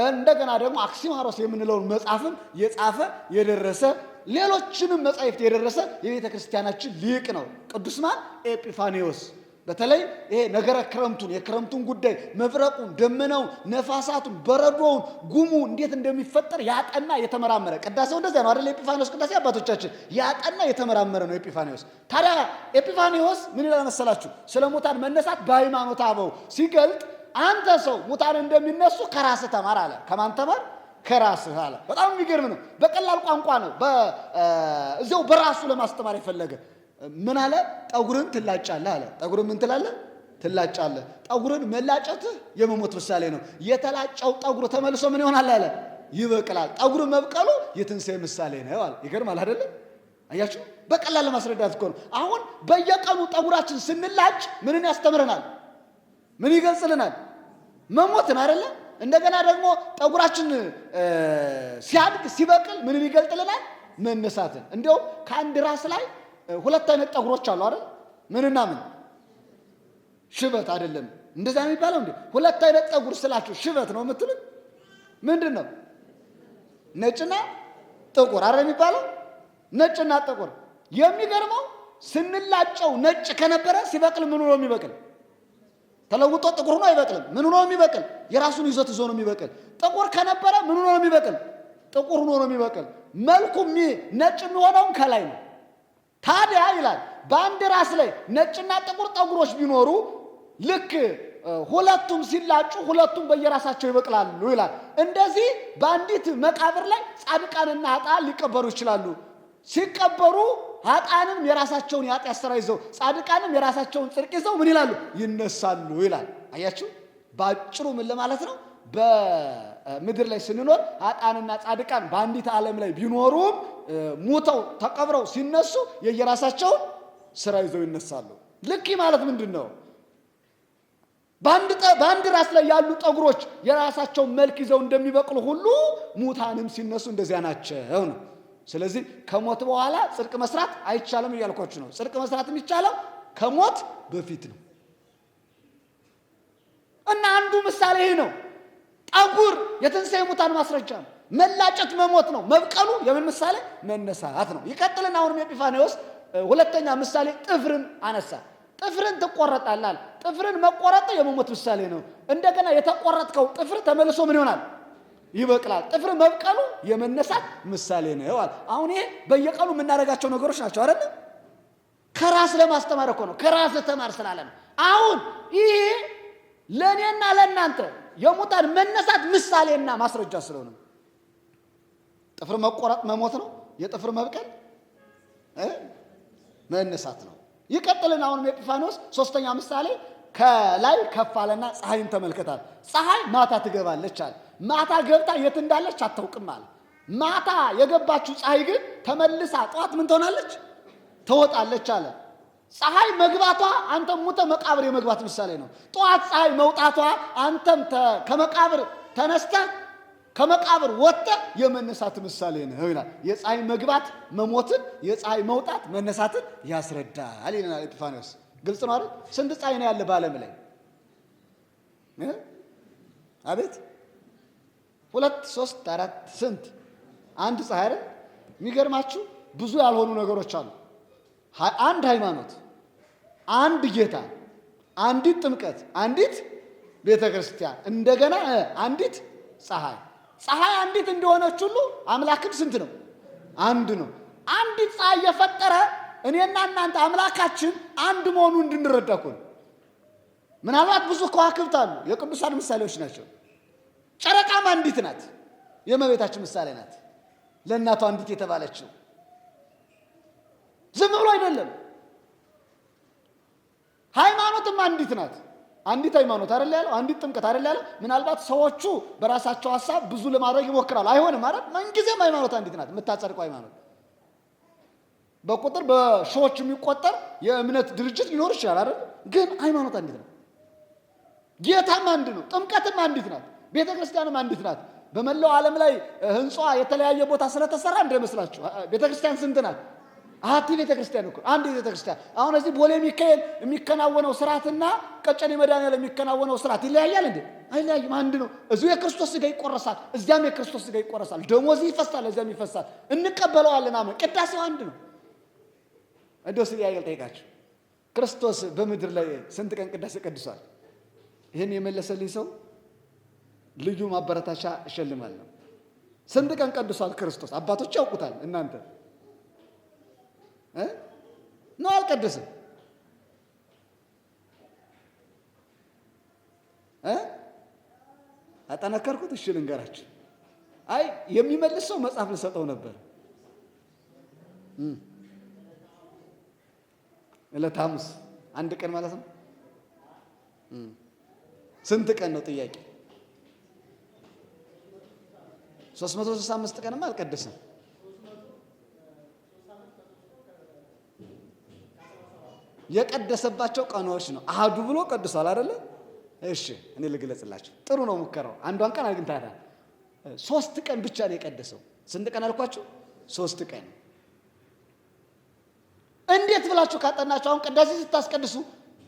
እንደገና ደግሞ አክሲማሮስ የምንለውን መጽሐፍም የጻፈ የደረሰ ሌሎችንም መጻሕፍት የደረሰ የቤተ ክርስቲያናችን ሊቅ ነው። ቅዱስ ማን? ኤጲፋኒዎስ። በተለይ ይሄ ነገረ ክረምቱን የክረምቱን ጉዳይ መብረቁን፣ ደመናውን፣ ነፋሳቱን፣ በረዶውን፣ ጉሙ እንዴት እንደሚፈጠር ያጠና የተመራመረ ቅዳሴው እንደዚያ ነው አይደል? ኤጲፋኒዎስ ቅዳሴ አባቶቻችን ያጠና የተመራመረ ነው ኤጲፋኒዎስ። ታዲያ ኤጲፋኒዎስ ምን ይላል መሰላችሁ? ስለ ሙታን መነሳት በሃይማኖት አበው ሲገልጥ አንተ ሰው ሙታን እንደሚነሱ ከራስህ ተማር አለ። ከማን ተማር? ከራስህ አለ። በጣም የሚገርም ነው። በቀላል ቋንቋ ነው እዚያው በራሱ ለማስተማር የፈለገ ምን አለ? ጠጉርን ትላጫለህ አለ። ጠጉርን ምን ትላለህ? ትላጫለህ። ጠጉርን መላጨትህ የመሞት ምሳሌ ነው። የተላጨው ጠጉር ተመልሶ ምን ይሆናል አለ? ይበቅላል። ጠጉር መብቀሉ የትንሣኤ ምሳሌ ነው አለ። ይገርማል አይደለ? አያችሁ፣ በቀላል ለማስረዳት እኮ ነው። አሁን በየቀኑ ጠጉራችን ስንላጭ ምንን ያስተምረናል? ምን ይገልጽልናል? መሞትን አይደለ? እንደገና ደግሞ ጠጉራችን ሲያድግ ሲበቅል ምንን ይገልጥልናል? መነሳትን። እንዲያውም ከአንድ ራስ ላይ 2 አይነት ጠጉሮች አሉ አይደል? ምንና ምን? ሽበት አይደለም እንደዛ የሚባለው እንዴ? 2 አይነት ጠጉር ስላችሁ ሽበት ነው የምትሉት? ምንድን ነው? ነጭና ጥቁር አይደል የሚባለው? ነጭና ጥቁር። የሚገርመው ስንላጨው ነጭ ከነበረ ሲበቅል ምኑ ነው የሚበቅል? ተለውጦ ጥቁር ሆኖ አይበቅልም። ምኑ ነው የሚበቅል? የራሱን ይዘት ይዞ ነው የሚበቅል። ጥቁር ከነበረ ምኑ ነው የሚበቅል? ጥቁር ሆኖ ነው የሚበቅል። መልኩ ነጭ የሚሆነውም ከላይ ነው። ታዲያ ይላል በአንድ ራስ ላይ ነጭና ጥቁር ጠጉሮች ቢኖሩ ልክ ሁለቱም ሲላጩ ሁለቱም በየራሳቸው ይበቅላሉ ይላል። እንደዚህ በአንዲት መቃብር ላይ ጻድቃንና ኃጥአን ሊቀበሩ ይችላሉ። ሲቀበሩ ኃጥአንም የራሳቸውን የኃጢአት ሥራ ይዘው ጻድቃንም የራሳቸውን ጽድቅ ይዘው ምን ይላሉ? ይነሳሉ ይላል። አያችሁ፣ ባጭሩ ምን ለማለት ነው? በምድር ላይ ስንኖር ኃጥአንና ጻድቃን በአንዲት ዓለም ላይ ቢኖሩም ሙተው ተቀብረው ሲነሱ የየራሳቸውን ስራ ይዘው ይነሳሉ። ልክ ማለት ምንድን ነው? በአንድ ራስ ላይ ያሉ ጠጉሮች የራሳቸውን መልክ ይዘው እንደሚበቅሉ ሁሉ ሙታንም ሲነሱ እንደዚያ ናቸው ነው። ስለዚህ ከሞት በኋላ ጽድቅ መስራት አይቻልም እያልኳችሁ ነው። ጽድቅ መስራት የሚቻለው ከሞት በፊት ነው። እና አንዱ ምሳሌ ይህ ነው። ጠጉር የትንሣኤ ሙታን ማስረጃ ነው። መላጨት መሞት ነው። መብቀሉ የምን ምሳሌ? መነሳት ነው። ይቀጥልና አሁንም ኤጲፋንዮስ ሁለተኛ ምሳሌ ጥፍርን አነሳ። ጥፍርን ትቆረጣለህ። ጥፍርን መቆረጥ የመሞት ምሳሌ ነው። እንደገና የተቆረጥከው ጥፍር ተመልሶ ምን ይሆናል? ይበቅላል። ጥፍር መብቀሉ የመነሳት ምሳሌ ነው። አሁን ይሄ በየቀኑ የምናደርጋቸው ነገሮች ናቸው አይደል? ከራስ ለማስተማር እኮ ነው። ከራስ ተማር ስላለ ነው። አሁን ይሄ ለእኔና ለእናንተ የሙታን መነሳት ምሳሌና ማስረጃ ስለሆነ ጥፍር መቆረጥ መሞት ነው። የጥፍር መብቀል መነሳት ነው። ይቀጥልና አሁንም ኤጲፋንዮስ ሶስተኛ ምሳሌ ከላይ ከፍ አለና ፀሐይን ተመልከታል። ፀሐይ ማታ ትገባለች አለ። ማታ ገብታ የት እንዳለች አታውቅም አለ። ማታ የገባችው ፀሐይ ግን ተመልሳ ጠዋት ምን ትሆናለች? ትወጣለች አለ። ፀሐይ መግባቷ አንተም ሙተ መቃብር የመግባት ምሳሌ ነው። ጠዋት ፀሐይ መውጣቷ አንተም ከመቃብር ተነስተ ከመቃብር ወጥተ የመነሳት ምሳሌ ነው ይላል። የፀሐይ መግባት መሞትን፣ የፀሐይ መውጣት መነሳትን ያስረዳል ይለናል ኤጲፋንዮስ። ግልጽ ነው አይደል? ስንት ፀሐይ ነው ያለ በዓለም ላይ? አቤት 2 3 4 ስንት? አንድ ፀሐይ አይደል? የሚገርማችሁ ብዙ ያልሆኑ ነገሮች አሉ። አንድ ሃይማኖት፣ አንድ ጌታ፣ አንዲት ጥምቀት፣ አንዲት ቤተ ክርስቲያን፣ እንደገና አንዲት ፀሐይ። ፀሐይ አንዲት እንደሆነች ሁሉ አምላክም ስንት ነው? አንድ ነው። አንዲት ፀሐይ የፈጠረ እኔና እናንተ አምላካችን አንድ መሆኑን እንድንረዳ እኮ ነው። ምናልባት ብዙ ከዋክብት አሉ፣ የቅዱሳን ምሳሌዎች ናቸው። ጨረቃም አንዲት ናት፣ የእመቤታችን ምሳሌ ናት። ለእናቷ አንዲት የተባለችው ዝም ብሎ አይደለም። ሃይማኖትም አንዲት ናት። አንዲት ሃይማኖት አይደል ያለው? አንዲት ጥምቀት አይደል ያለው? ምናልባት ሰዎቹ በራሳቸው ሐሳብ ብዙ ለማድረግ ይሞክራሉ። አይሆንም አይደል? ምንጊዜም ሃይማኖት አንዲት ናት። የምታጸድቀው ሃይማኖት በቁጥር በሺዎች የሚቆጠር የእምነት ድርጅት ሊኖር ይችላል አይደል? ግን ሃይማኖት አንዲት ናት። ጌታም አንድ ነው። ጥምቀትም አንዲት ናት። ቤተ ክርስቲያንም አንዲት ናት። በመላው ዓለም ላይ ህንጻ የተለያየ ቦታ ስለተሰራ እንዳይመስላችሁ። ቤተ ክርስቲያን ስንት ናት? አቲ ቤተ ክርስቲያን እኮ አንድ ቤተ ክርስቲያን። አሁን እዚህ ቦሌ ሚካኤል የሚከናወነው ስርዓትና ቀጨኔ መድኃኔዓለም የሚከናወነው ስርዓት ይለያያል እንዴ? አይለያይም። አንድ ነው። እዚሁ የክርስቶስ ሥጋ ይቆረሳል፣ እዚያም የክርስቶስ ሥጋ ይቆረሳል። ደሞዝ ይፈሳል፣ እዚያም ይፈሳል። እንቀበለዋለን። አሜን። ቅዳሴው አንድ ነው። እንደው ሲያየል ጠይቃችሁ ክርስቶስ በምድር ላይ ስንት ቀን ቅዳሴ ቀድሷል? ይህን የመለሰልኝ ሰው ልዩ ማበረታቻ እሸልማለሁ። ስንት ቀን ቀድሷል ክርስቶስ? አባቶች ያውቁታል። እናንተ ነው አልቀደስም? አጠነከርኩት። እሺ ልንገራችሁ። አይ የሚመልስ ሰው መጽሐፍ ልሰጠው ነበር። ዕለተ ሐሙስ አንድ ቀን ማለት ነው። ስንት ቀን ነው ጥያቄ? 365 ቀንም አልቀደስም። የቀደሰባቸው ቀኖች ነው። አሃዱ ብሎ ቀድሷል አይደለ? እሺ እኔ ልግለጽላችሁ። ጥሩ ነው ሙከራው። አንዷን ቀን አግኝታታል። 3 ቀን ብቻ ነው የቀደሰው። ስንት ቀን አልኳችሁ? 3 ቀን። እንዴት ብላችሁ ካጠናችሁ አሁን ቅዳሴ ስታስቀድሱ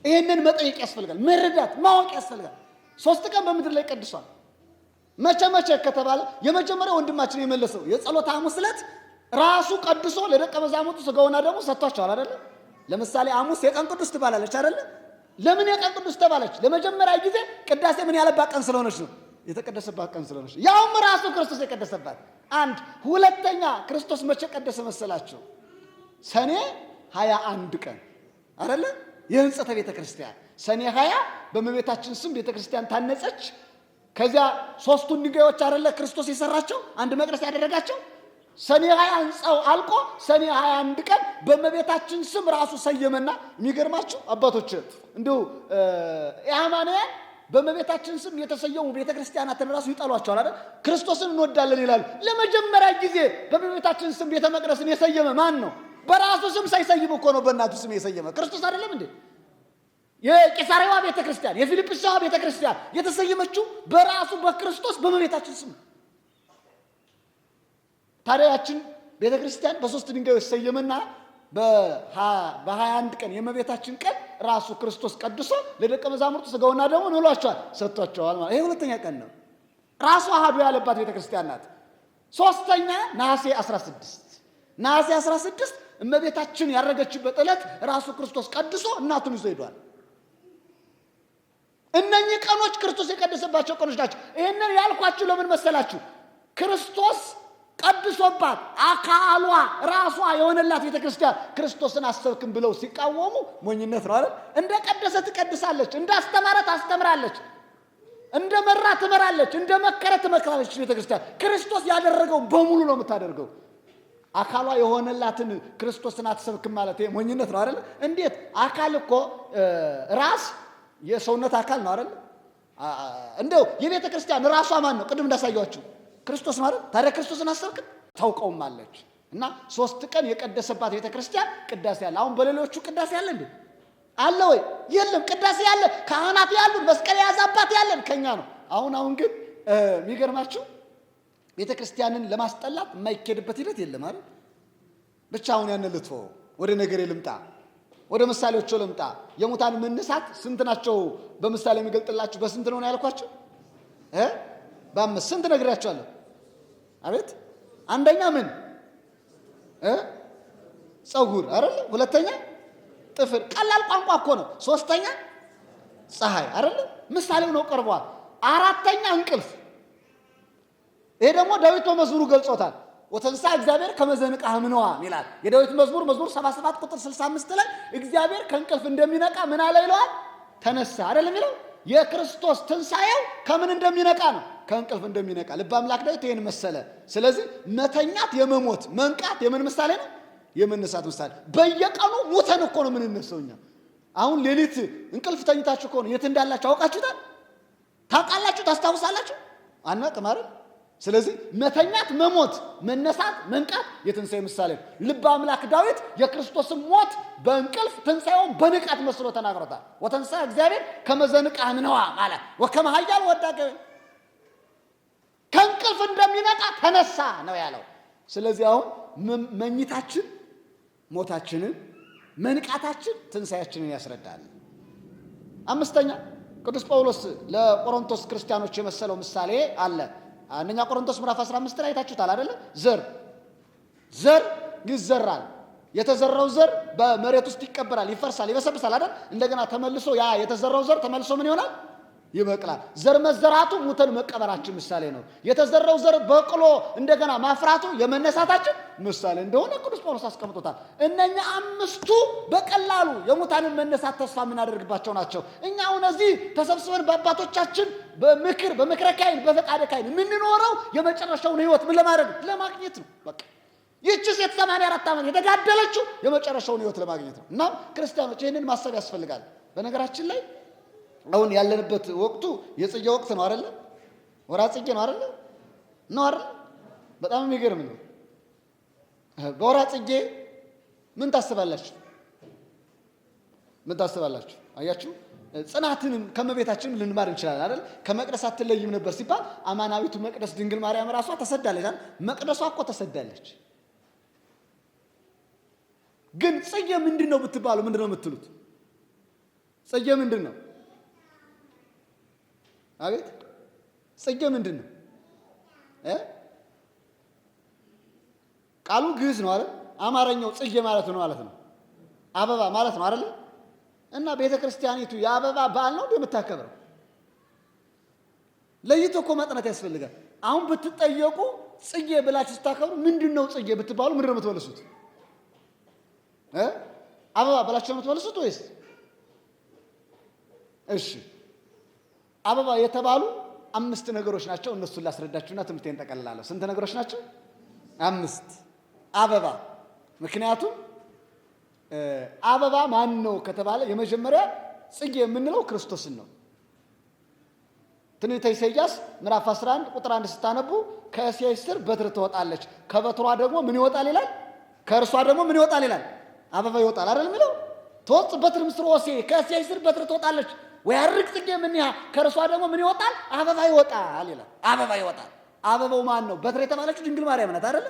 ይህንን መጠየቅ ያስፈልጋል። መረዳት ማወቅ ያስፈልጋል። 3 ቀን በምድር ላይ ቀድሷል። መቼ መቼ ከተባለ የመጀመሪያው ወንድማችን የመለሰው የጸሎተ ሐሙስ ዕለት ራሱ ቀድሶ ለደቀ መዛሙርቱ ሥጋውና ደሙ ሰጥቷቸዋል አይደለ? ለምሳሌ ሐሙስ የቀን ቅዱስ ትባላለች አይደለ? ለምን የቀን ቅዱስ ተባለች? ለመጀመሪያ ጊዜ ቅዳሴ ምን ያለባት ቀን ስለሆነች ነው። የተቀደሰባት ቀን ስለሆነች ያውም ራሱ ክርስቶስ የቀደሰባት። አንድ ሁለተኛ ክርስቶስ መቼ ቀደሰ መሰላቸው? ሰኔ 21 ቀን አይደለ? የሕንጸተ ቤተ ክርስቲያን ሰኔ 20 በእመቤታችን ስም ቤተ ክርስቲያን ታነጸች። ከዚያ 3ቱን ድንጋዮች አይደለ ክርስቶስ የሰራቸው አንድ መቅደስ ያደረጋቸው። ሰኔ 20 ሕንጻው አልቆ ሰኔ 21 ቀን በእመቤታችን ስም ራሱ ሰየመና። የሚገርማችሁ አባቶች እንዲሁ የአማንያን በእመቤታችን ስም የተሰየሙ ቤተክርስቲያናትን ራሱ ይጠሏቸዋል አይደል? ክርስቶስን እንወዳለን ይላሉ። ለመጀመሪያ ጊዜ በእመቤታችን ስም ቤተ መቅደስን የሰየመ ማን ነው? በራሱ ስም ሳይሰይም እኮ ነው በእናቱ ስም የሰየመ ክርስቶስ አይደለም እንዴ? የቂሳሪያዋ ቤተክርስቲያን፣ የፊልጵስዩዋ ቤተክርስቲያን የተሰየመችው በራሱ በክርስቶስ በእመቤታችን ስም። ታዲያ ያችን ቤተክርስቲያን በሶስት ድንጋዮች ሰየመና በ21 ቀን የእመቤታችን ቀን ራሱ ክርስቶስ ቀድሶ ለደቀ መዛሙርቱ ሥጋውና ደሙን ብሏቸዋል፣ ሰጥቷቸዋል ማለት። ይሄ ሁለተኛ ቀን ነው። ራሱ አሃዱ ያለባት ቤተክርስቲያን ናት። ሶስተኛ ነሐሴ 16 ነሐሴ 16 እመቤታችን ያረገችበት ዕለት ራሱ ክርስቶስ ቀድሶ እናቱን ይዞ ሄዷል። እነኚህ ቀኖች ክርስቶስ የቀደሰባቸው ቀኖች ናቸው። ይህንን ያልኳችሁ ለምን መሰላችሁ? ክርስቶስ ቀድሶባት አካሏ ራሷ የሆነላት ቤተክርስቲያን ክርስቶስን አሰብክም ብለው ሲቃወሙ ሞኝነት ነው አይደል? እንደ ቀደሰ ትቀድሳለች፣ እንደ አስተማረ ታስተምራለች፣ እንደ መራ ትመራለች፣ እንደ መከረ ትመክራለች። ቤተክርስቲያን ክርስቶስ ያደረገውን በሙሉ ነው የምታደርገው። አካሏ የሆነላትን ክርስቶስን አትሰብክም ማለት ይሄ ሞኝነት ነው አይደል? እንዴት? አካል እኮ ራስ የሰውነት አካል ነው አይደል? እንደው የቤተ ክርስቲያን ራሷ ማን ነው? ቅድም እንዳሳያችሁ ክርስቶስ ማለት። ታዲያ ክርስቶስን አሰብክም ታውቀውም አለች። እና 3 ቀን የቀደሰባት ቤተ ክርስቲያን ቅዳሴ አለ። አሁን በሌሎቹ ቅዳሴ አለ እንዴ? አለ ወይ? የለም። ቅዳሴ ያለ ካህናት ያሉን መስቀል የያዛባት ያለን ከኛ ነው። አሁን ግን የሚገርማችሁ ቤተ ክርስቲያንን ለማስጠላት የማይኬድበት ሂደት የለም አይደል? ብቻ አሁን ያን ልትፈው ወደ ነገሬ ልምጣ፣ ወደ ምሳሌዎቹ ልምጣ። የሙታን መነሳት ስንት ናቸው? በምሳሌ የሚገልጥላችሁ በስንት ነው ያልኳችሁ? በ5 ስንት ነግሬያችኋለሁ? አቤት። አንደኛ ምን ፀጉር አይደል? ሁለተኛ ጥፍር፣ ቀላል ቋንቋ እኮ ነው። ሶስተኛ ፀሐይ አይደል? ምሳሌው ነው ቀርቧል። አራተኛ እንቅልፍ። ይሄ ደግሞ ዳዊት በመዝሙሩ ገልጾታል። ወተንሳ እግዚአብሔር ከመዘንቃ ህምነዋ ይላል የዳዊት መዝሙር 77 ቁጥር 65 ላይ እግዚአብሔር ከእንቅልፍ እንደሚነቃ ምን አለ ይለዋል? ተነሳ አይደል የሚለው። የክርስቶስ ትንሣኤው ከምን እንደሚነቃ ነው? ከእንቅልፍ እንደሚነቃ። ልበ አምላክ ዳዊት ይሄን መሰለ። ስለዚህ መተኛት የመሞት መንቃት የምን ምሳሌ ነው? የመነሳት ምሳሌ። በየቀኑ ሞተን እኮ ነው የምንነሳው እኛ። አሁን ሌሊት እንቅልፍ ተኝታችሁ ከሆነ የት እንዳላችሁ አውቃችሁታል? ታውቃላችሁ? ታስታውሳላችሁ? አናውቅም አይደል? ስለዚህ መተኛት፣ መሞት፣ መነሳት፣ መንቃት የትንሣኤ ምሳሌ ነው። ልበ አምላክ ዳዊት የክርስቶስን ሞት በእንቅልፍ ትንሣኤውን በንቃት መስሎ ተናግሮታል። ወተንሳ እግዚአብሔር ከመዘንቃ ህምነዋ ማለት ወከመ ኃያል ወዳገ ከእንቅልፍ እንደሚነቃ ተነሳ ነው ያለው። ስለዚህ አሁን መኝታችን ሞታችንን፣ መንቃታችን ትንሣኤያችንን ያስረዳል። አምስተኛ ቅዱስ ጳውሎስ ለቆሮንቶስ ክርስቲያኖች የመሰለው ምሳሌ አለ። አንደኛ ቆሮንቶስ ምዕራፍ 15 ላይ አይታችሁታል አይደለ? ዘር ይዘራል። የተዘራው ዘር በመሬት ውስጥ ይቀበራል፣ ይፈርሳል፣ ይበሰብሳል አይደል? እንደገና ተመልሶ ያ የተዘራው ዘር ተመልሶ ምን ይሆናል? ይበቅላል። ዘር መዘራቱ ሙተን መቀበራችን ምሳሌ ነው። የተዘራው ዘር በቅሎ እንደገና ማፍራቱ የመነሳታችን ምሳሌ እንደሆነ ቅዱስ ጳውሎስ አስቀምጦታል። እነኛ 5ቱ በቀላሉ የሙታንን መነሳት ተስፋ የምናደርግባቸው ናቸው። እኛ አሁን እዚህ ተሰብስበን በአባቶቻችን በምክረ ካህን በፈቃደ ካህን የምንኖረው የመጨረሻውን ሕይወት ምን ለማድረግ ለማግኘት ነው። በቃ ይህች ሴት 84 ዓመት የተጋደለችው የመጨረሻውን ሕይወት ለማግኘት ነው። እና ክርስቲያኖች ይህንን ማሰብ ያስፈልጋል። በነገራችን ላይ አሁን ያለንበት ወቅቱ የጽጌ ወቅት ነው አይደለ? ወራ ጽጌ ነው አይደለ? ነው አይደለ? በጣም የሚገርም ነው። በወራ ጽጌ ምን ታስባላችሁ? ምን ታስባላችሁ? አያችሁ፣ ጽናትንም ከመቤታችን ልንማር እንችላለን አይደል? ከመቅደስ አትለይም ነበር ሲባል አማናዊቱ መቅደስ ድንግል ማርያም ራሷ ተሰዳለች አይደል? መቅደሷ እኮ ተሰዳለች። ግን ጽጌ ምንድን ነው ብትባሉ ምንድን ነው የምትሉት? ጽጌ ምንድን ነው? አቤት ጽጌ ምንድን ነው? ቃሉ ግዕዝ ነው አይደል? አማርኛው ጽጌ ማለት ነው አበባ ማለት ነው አይደል? እና ቤተ ክርስቲያኒቱ የአበባ በዓል ነው የምታከብረው? ለይቶ እኮ ማጥናት ያስፈልጋል። አሁን ብትጠየቁ ጽጌ ብላችሁ ስታከብሩ ምንድን ነው ጽጌ ብትባሉ ምንድን ነው የምትመልሱት? አበባ ብላችሁ ነው የምትመልሱት ወይስ? እሺ አበባ የተባሉ 5 ነገሮች ናቸው። እነሱን ላስረዳችሁና ትምህርቴን ጠቀልላለሁ። ስንት ነገሮች ናቸው? 5 አበባ። ምክንያቱም አበባ ማን ነው ከተባለ የመጀመሪያ ጽጌ የምንለው ክርስቶስን ነው። ትንቢተ ኢሳይያስ ምዕራፍ 11 ቁጥር 1 ስታነቡ ከእሴይ ስር በትር ትወጣለች፣ ከበትሯ ደግሞ ምን ይወጣል ይላል? ከእርሷ ደግሞ ምን ይወጣል ይላል? አበባ ይወጣል አይደል የሚለው? ትወጽእ በትር ምስለ እሴይ፣ ከእሴይ ስር በትር ትወጣለች፣ ወያርግ ጽጌ እምኔሃ፣ ከእርሷ ደግሞ ምን ይወጣል? አበባ ይወጣል ይላል። አበባ ይወጣል። አበባው ማን ነው? በትር የተባለችው ድንግል ማርያም ናት አይደል?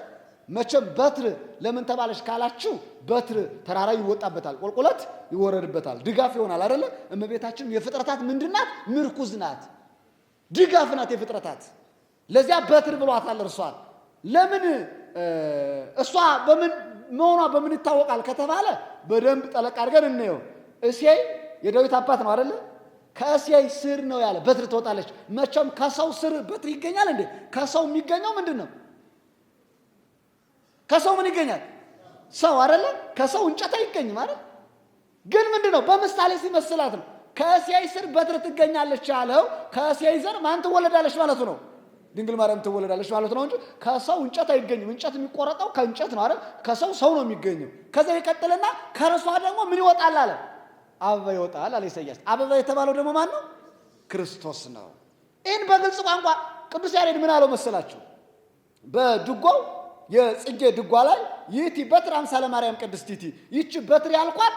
መቼም በትር ለምን ተባለች ካላችሁ፣ በትር ተራራ ይወጣበታል፣ ቁልቁለት ይወረድበታል፣ ድጋፍ ይሆናል አይደል? እመቤታችን የፍጥረታት ምንድናት? ምርኩዝ ናት፣ ድጋፍ ናት የፍጥረታት። ለዚያ በትር ብሏታል እርሷን። ለምን እሷ በምን መሆኗ በምን ይታወቃል ከተባለ በደንብ ጠለቅ አድርገን እንየው። እሴይ የዳዊት አባት ነው አይደል? ከእሴይ ስር ነው ያለ በትር ትወጣለች። መቼም ከሰው ስር በትር ይገኛል እንዴ? ከሰው የሚገኘው ምንድን ነው? ከሰው ምን ይገኛል? ሰው አይደለ? ከሰው እንጨት አይገኝም አይደል? ግን ምንድን ነው? በምሳሌ ሲመስላት ነው። ከእሴይ ስር በትር ትገኛለች ያለው ከእሴይ ዘር ማን ትወለዳለች ማለቱ ነው? ድንግል ማርያም ትወለዳለች ማለት ነው እንጂ ከሰው እንጨት አይገኝም። እንጨት የሚቆረጠው ከእንጨት ነው አይደል? ከሰው ሰው ነው የሚገኘው። ከዛ ይቀጥልና ከእርሷ ደግሞ ምን ይወጣል አለ? አበባ ይወጣል አለ ኢሳይያስ። አበባ የተባለው ደግሞ ማን ነው? ክርስቶስ ነው። ይህን በግልጽ ቋንቋ ቅዱስ ያሬድ ምን አለው መሰላችሁ? በድጓው የጽጌ ድጓ ላይ ይእቲ በትር አምሳለ ማርያም ቅድስቲቲ፣ ይህች በትር ያልኳት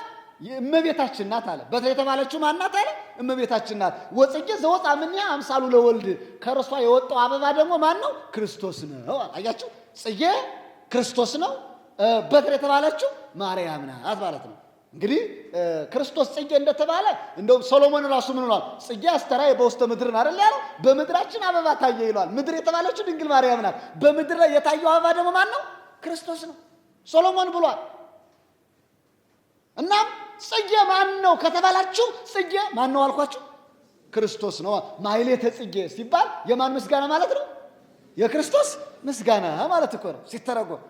እመቤታችን ናት አለ። በትር የተባለችው ማን ናት አለ? እመቤታችን ናት። ወጽጌ ዘወፅአ እምኔሃ አምሳሉ ለወልድ፣ ከእርሷ የወጣው አበባ ደግሞ ማን ነው? ክርስቶስ ነው። አያችሁ፣ ጽጌ ክርስቶስ ነው፣ በትር የተባለችው ማርያም ናት ማለት ነው። እንግዲህ ክርስቶስ ጽጌ እንደተባለ እንደውም ሰሎሞን ራሱ ምን ብሏል? ጽጌ አስተርአየ በውስተ ምድርን አይደል ያለው? በምድራችን አበባ ታየ ይሏል። ምድር የተባለችው ድንግል ማርያም ናት። በምድር ላይ የታየው አበባ ደግሞ ማን ነው? ክርስቶስ ነው። ሰሎሞን ብሏል። እናም ጽጌ ማን ነው ከተባላችሁ፣ ጽጌ ማን ነው አልኳችሁ? ክርስቶስ ነው። ማሕሌተ ጽጌ ሲባል የማን ምስጋና ማለት ነው? የክርስቶስ ምስጋና ማለት እኮ ነው ሲተረጎም።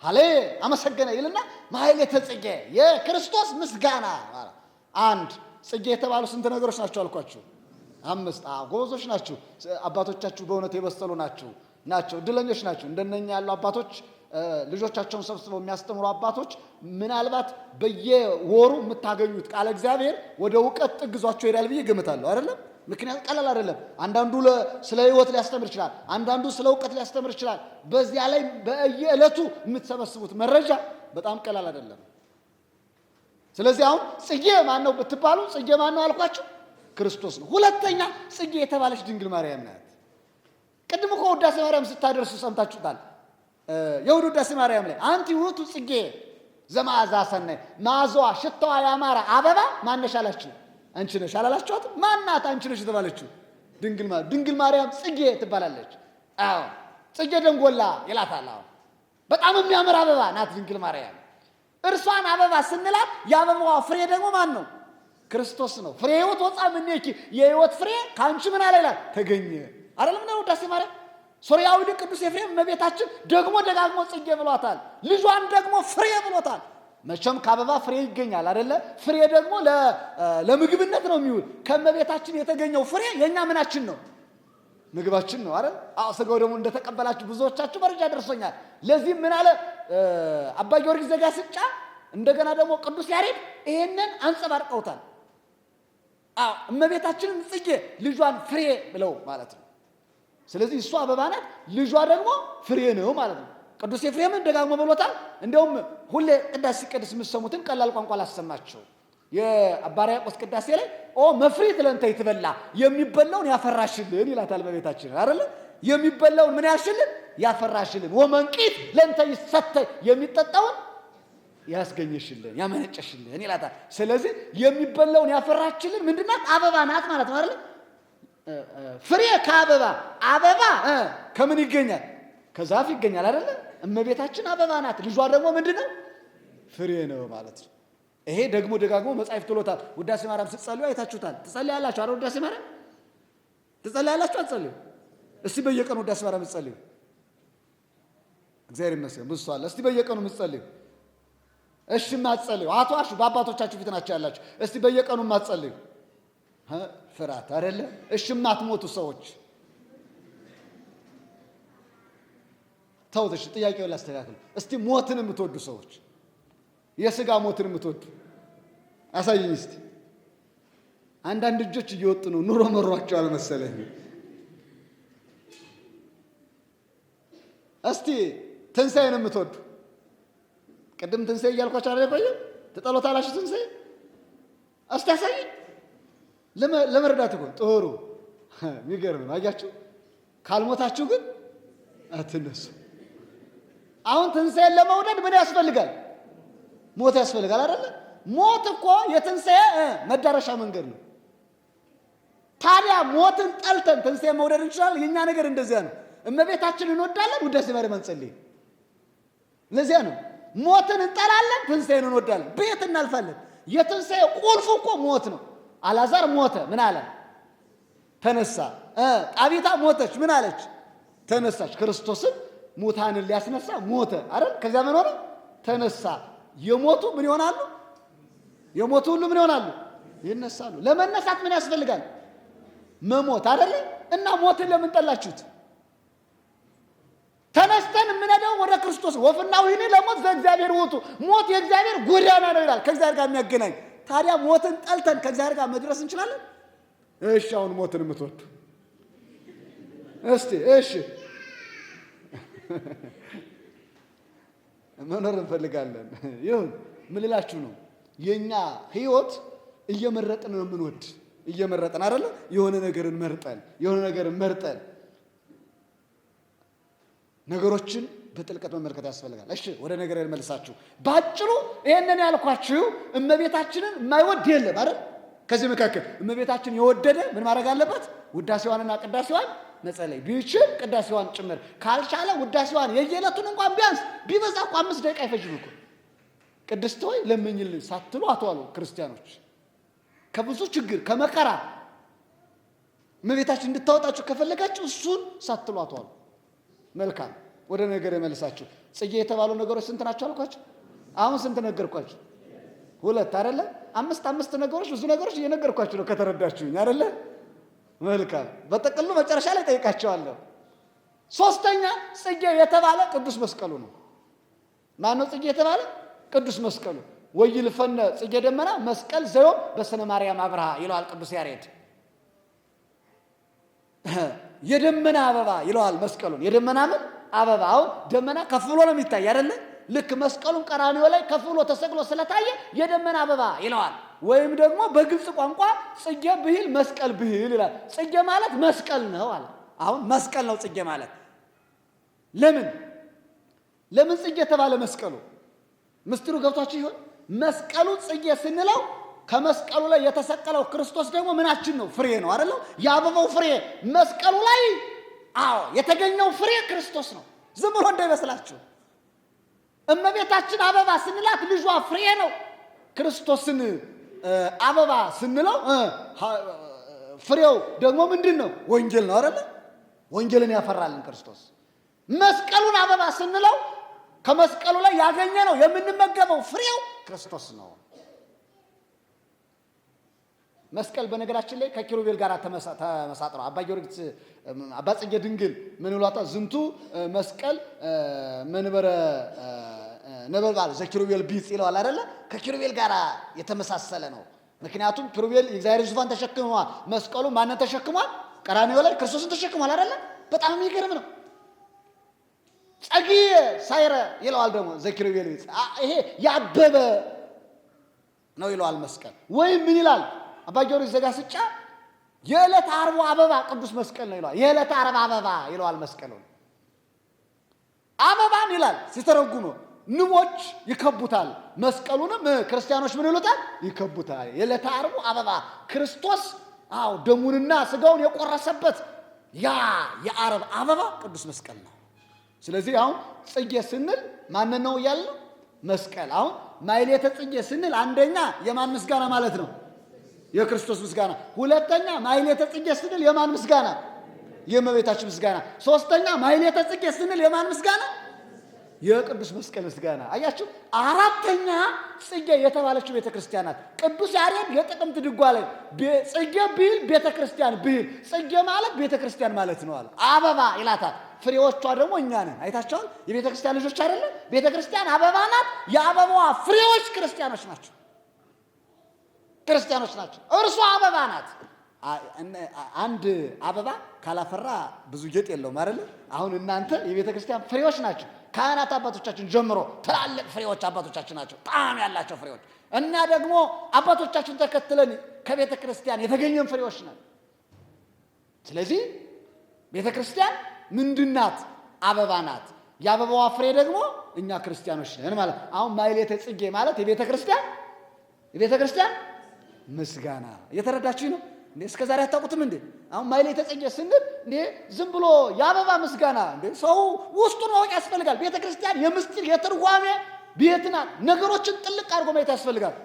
ሃሌ አመሰገነ ይልና ማሕሌተ ጽጌ የክርስቶስ ምስጋና ማለት። አንድ ጽጌ የተባሉ ስንት ነገሮች ናቸው አልኳችሁ? 5። ጎበዞች ናችሁ አባቶቻችሁ፣ በእውነት የበሰሉ ናቸው እድለኞች ናቸው። እንደነኛ ያሉ አባቶች ልጆቻቸውን ሰብስበው የሚያስተምሩ አባቶች ምናልባት በየወሩ የምታገኙት ቃለ እግዚአብሔር ወደ እውቀት ጥግዟቸው ይሄዳል ብዬ ገምታለሁ። አይደለም? ምክንያት ቀላል አይደለም። አንዳንዱ ስለ ሕይወት ሊያስተምር ይችላል፣ አንዳንዱ ስለ እውቀት ሊያስተምር ይችላል። በዚያ ላይ በየዕለቱ የምትሰበስቡት መረጃ በጣም ቀላል አይደለም። ስለዚህ አሁን ጽጌ ማን ነው ብትባሉ፣ ጽጌ ማን ነው አልኳችሁ? ክርስቶስ ነው። ሁለተኛ ጽጌ የተባለች ድንግል ማርያም ናት። ቅድም እኮ ውዳሴ ማርያም ስታደርሱ ሰምታችሁታል። የውድ ውዳሴ ማርያም ላይ አንቲ ውእቱ ጽጌ ዘመዓዛ ሰናይ፣ መዓዛዋ ሽታዋ ያማረ አበባ ማነሽ አላችሁ? አንቺ ነሽ አላላችኋት? ማናት አንቺ ነሽ የተባለችው? ድንግል ማርያም ጽጌ ትባላለች። አዎ ጽጌ ደንጎላ ይላታል። አዎ በጣም የሚያምር አበባ ናት ድንግል ማርያም። እርሷን አበባ ስንላት የአበባዋ ፍሬ ደግሞ ማን ነው? ክርስቶስ ነው። ፍሬ ሕይወት ወፅአ እምኔኪ፣ የሕይወት ፍሬ ከአንቺ ምን አለ ይላል? ተገኘ አይደለም ነው ውዳሴ ማርያም። ሶርያዊ ቅዱስ ኤፍሬም እመቤታችን ደግሞ ደጋግሞ ጽጌ ብሏታል። ልጇን ደግሞ ፍሬ ብሎታል። መቼም ከአበባ ፍሬ ይገኛል አይደለ? ፍሬ ደግሞ ለምግብነት ነው የሚውል። ከእመቤታችን የተገኘው ፍሬ የኛ ምናችን ነው? ምግባችን ነው አይደል? አዎ ስጋው ደግሞ እንደተቀበላችሁ ብዙዎቻችሁ መረጃ ደርሶኛል። ለዚህ ምን አለ አባ ጊዮርጊስ ዘጋስጫ፣ እንደገና ደግሞ ቅዱስ ያሬድ ይሄንን አንጸባርቀውታል። አዎ እመቤታችንን ጽጌ ልጇን ፍሬ ብለው ማለት ነው። ስለዚህ እሷ አበባ ናት፣ ልጇ ደግሞ ፍሬ ነው ማለት ነው። ቅዱስ ኤፍሬምን ደጋግሞ ብሎታል። እንደውም ሁሌ ቅዳሴ ሲቀድስ የምትሰሙትን ቀላል ቋንቋ ላሰማቸው። የአባ ሕርያቆስ ቅዳሴ ላይ ኦ መፍሪት ለእንተ ይትበላ፣ የሚበላውን ያፈራሽልን ይላታል እመቤታችን አይደለ? የሚበላውን ምን ያልሽልን? ያፈራሽልን። ወመንቂት ለእንተ ይሰተይ፣ የሚጠጣውን ያስገኘሽልን ያመነጨሽልን ይላታል። ስለዚህ የሚበላውን ያፈራችልን ምንድናት? አበባ ናት ማለት ነው አይደለ? ፍሬ ከአበባ፣ አበባ ከምን ይገኛል? ከዛፍ ይገኛል አይደለ? እመቤታችን አበባ ናት፣ ልጇ ደግሞ ምንድነው? ፍሬ ነው ማለት ነው። ይሄ ደግሞ ደጋግሞ መጻሕፍት ትሎታል። ውዳሴ ማርያም ስትጸልዩ አይታችሁታል። ትጸልያላችሁ አይደል? ውዳሴ ማርያም ትጸልያላችሁ አትጸልዩ? እስቲ በየቀኑ ውዳሴ ማርያም ትጸልዩ። እግዚአብሔር ይመስገን ብዙ ሰው አለ። እስቲ በየቀኑ የምትጸልዩ እሺ፣ የማትጸልዩ አትዋሹ፣ በአባቶቻችሁ ፊት ናቸው ያላችሁ። እስቲ በየቀኑ የማትጸልዩ ፍርሃት አይደለ? እሺ፣ የማትሞቱ ሰዎች ተውት። እሺ፣ ጥያቄውን ላስተካክል። እስቲ ሞትን የምትወዱ ሰዎች፣ የሥጋ ሞትን የምትወዱ አሳይኝ እስቲ። አንዳንድ እጆች እየወጡ ነው። ኑሮ መሯቸዋል መሰለኝ። እስቲ ትንሣኤን የምትወዱ ቅድም ትንሣኤ እያልኳቸው አይደል ቆየ ትጠሎታላችሁ ትንሣኤ እስቲ ያሳየኝ ለመረዳት እኮ ጥሩ የሚገርም ነው አያችሁ ካልሞታችሁ ግን አትነሱ አሁን ትንሣኤን ለመውደድ ምን ያስፈልጋል ሞት ያስፈልጋል አይደል ሞት እኮ የትንሣኤ መዳረሻ መንገድ ነው ታዲያ ሞትን ጠልተን ትንሣኤ መውደድ እንችላለን የኛ ነገር እንደዚያ ነው እመቤታችንን እንወዳለን ውዳሴ ማርያም አንጸልይ ለዚያ ነው ሞትን እንጠላለን ትንሣኤን እንወዳለን ቤት እናልፋለን የትንሣኤ ቁልፉ እኮ ሞት ነው አልዓዛር ሞተ ምን አለ ተነሳ ጣቢታ ሞተች ምን አለች ተነሳች ክርስቶስን ሙታንን ሊያስነሳ ሞተ አይደል ከዚያ ምን ሆነ ተነሳ የሞቱ ምን ይሆናሉ የሞቱ ሁሉ ምን ይሆናሉ ይነሳሉ ለመነሳት ምን ያስፈልጋል መሞት አይደል እና ሞትን ለምን ጠላችሁት ተነስተን የምንሄደው ወደ ክርስቶስ ወፍናው ይሄን ለሞት ዘእግዚአብሔር ወጡ ሞት የእግዚአብሔር ጎዳና ነው ይላል ከእግዚአብሔር ጋር የሚያገናኝ ታዲያ ሞትን ጠልተን ከእግዚአብሔር ጋር መድረስ እንችላለን እሺ አሁን ሞትን የምትወዱ እስቲ እሺ መኖር እንፈልጋለን ይሁን ምን ልላችሁ ነው የኛ ህይወት እየመረጥን ነው የምንወድ እየመረጥን አይደለ የሆነ ነገርን መርጠን ነገሮችን በጥልቀት መመልከት ያስፈልጋል እሺ ወደ ነገር መልሳችሁ ባጭሩ ይሄንን ያልኳችሁ እመቤታችንን የማይወድ የለም አይደል ከዚህ መካከል እመቤታችን የወደደ ምን ማድረግ አለበት ውዳሴዋንና ቅዳሴዋን መጸለይ ቢችል ቅዳሴዋን ጭምር ካልቻለ ውዳሴዋን የየለቱን እንኳን ቢያንስ ቢበዛ እንኳን 5 ደቂቃ አይፈጅም እኮ ቅድስት ሆይ ለምኝልኝ ሳትሉ አትዋሉ ክርስቲያኖች ከብዙ ችግር ከመከራ እመቤታችን እንድታወጣችሁ ከፈለጋችሁ እሱን ሳትሉ አትዋሉ መልካም ወደ ነገር መልሳችሁ ጽጌ የተባሉ ነገሮች ስንት ናቸው አልኳችሁ አሁን ስንት ነገርኳችሁ ሁለት አይደለ አምስት ነገሮች ብዙ ነገሮች እየነገርኳችሁ ነው ከተረዳችሁኝ አይደለ መልካም በጥቅሉ መጨረሻ ላይ ጠይቃቸዋለሁ ሶስተኛ ጽጌ የተባለ ቅዱስ መስቀሉ ነው ማን ነው ጽጌ የተባለ ቅዱስ መስቀሉ ወይልፈነ ጽጌ ደመና መስቀል ዘዮም በስነ ማርያም አብርሃ ይለዋል ቅዱስ ያሬድ የደመና አበባ ይለዋል መስቀሉን የደመና ምን አበባው ደመና ከፍ ብሎ ነው የሚታይ አይደለ ልክ መስቀሉን ቀራንዮ ላይ ከፍ ብሎ ተሰቅሎ ስለታየ የደመና አበባ ይለዋል ወይም ደግሞ በግብጽ ቋንቋ ጽጌ ብሂል መስቀል ብሂል ይላል ጽጌ ማለት መስቀል ነው አለ አሁን መስቀል ነው ጽጌ ማለት ለምን ጽጌ ተባለ መስቀሉ ምስጢሩ ገብቷችሁ ይሆን መስቀሉ ጽጌ ስንለው ከመስቀሉ ላይ የተሰቀለው ክርስቶስ ደግሞ ምናችን ነው ፍሬ ነው አይደል የአበባው ፍሬ መስቀሉ ላይ የተገኘው ፍሬ ክርስቶስ ነው ዝም ብሎ እንዳይመስላችሁ እመቤታችን አበባ ስንላት ልጇ ፍሬ ነው ክርስቶስን አበባ ስንለው ፍሬው ደግሞ ምንድነው ወንጌል ነው አይደል ወንጌልን ያፈራልን ክርስቶስ መስቀሉን አበባ ስንለው ከመስቀሉ ላይ ያገኘ ነው የምንመገበው ፍሬው ክርስቶስ ነው መስቀል በነገራችን ላይ ከኪሩቤል ጋር ተመሳጥረው አባ ጊዮርጊስ አባ ጽጌ ድንግል ምን ይሏታ ዝንቱ መስቀል መንበረ ነበልባል ዘኪሩቤል ቢጽ ይለዋል አይደለ ከኪሩቤል ጋር የተመሳሰለ ነው ምክንያቱም ኪሩቤል የእግዚአብሔር ዙፋን ተሸክሟል መስቀሉ ማንን ተሸክሟል ቀራንዮ ላይ ክርስቶስን ተሸክሟል አይደለ በጣም የሚገርም ነው ጸጊ ሳይረ ይለዋል ደግሞ ዘኪሩቤል ቢጽ ይሄ ያበበ ነው ይለዋል መስቀል ወይ ምን ይላል አባ ጊዮርጊስ ዘጋስጫ የዕለት ዓርቡ አበባ ቅዱስ መስቀል ነው ይለዋል የዕለት ዓርብ አበባ ይለዋል መስቀሉን አበባን ይላል ሲተረጉመው ንቦች ይከቡታል መስቀሉንም ክርስቲያኖች ምን ይሉታል ይከቡታል የዕለት ዓርቡ አበባ ክርስቶስ ደሙንና ስጋውን የቆረሰበት ያ የዓርብ አበባ ቅዱስ መስቀል ነው ስለዚህ አሁን ጽጌ ስንል ማን ነው ያለው መስቀል አሁን ማይሌተ ጽጌ ስንል አንደኛ የማን ምስጋና ማለት ነው የክርስቶስ ምስጋና ሁለተኛ ማይሌተ ጽጌ ስንል የማን ምስጋና የእመቤታችን ምስጋና ሶስተኛ ማይሌተ ጽጌ ስንል የማን ምስጋና የቅዱስ መስቀል ምስጋና አያችሁ አራተኛ ጽጌ የተባለችው ቤተክርስቲያን ናት ቅዱስ ያሬድ የጥቅምት ድጓ ላይ ጽጌ ቢል ቤተክርስቲያን ቢል ጽጌ ማለት ቤተክርስቲያን ማለት ነው አለ አበባ ይላታል ፍሬዎቿ ደግሞ እኛ ነን አይታችኋል የቤተክርስቲያን ልጆች አይደለ ቤተክርስቲያን አበባ ናት የአበባዋ ፍሬዎች ክርስቲያኖች ናቸው እርሷ አበባ ናት አንድ አበባ ካላፈራ ብዙ ጌጥ የለውም አይደል? አሁን እናንተ የቤተ ክርስቲያን ፍሬዎች ናቸው። ካህናት አባቶቻችን ጀምሮ ትላልቅ ፍሬዎች አባቶቻችን ናቸው፣ ጣዕም ያላቸው ፍሬዎች። እና ደግሞ አባቶቻችን ተከትለን ከቤተ ክርስቲያን የተገኘን ፍሬዎች ነን። ስለዚህ ቤተ ክርስቲያን ምንድናት? አበባ ናት። የአበባዋ ፍሬ ደግሞ እኛ ክርስቲያኖች ነን ማለት። አሁን ማሕሌተ ጽጌ ማለት የቤተ ክርስቲያን ምስጋና። እየተረዳችሁ ነው እንዴ? እስከ ዛሬ አታውቁትም እንዴ? አሁን ማሕሌተ ጽጌ ስንል እንዴ ዝም ብሎ የአበባ ምስጋና እንዴ? ሰው ውስጡን ማወቅ ያስፈልጋል። ቤተ ክርስቲያን የምስጢር የትርጓሜ ቤት ናት። ነገሮችን ጥልቅ አድርጎ ማየት ያስፈልጋል።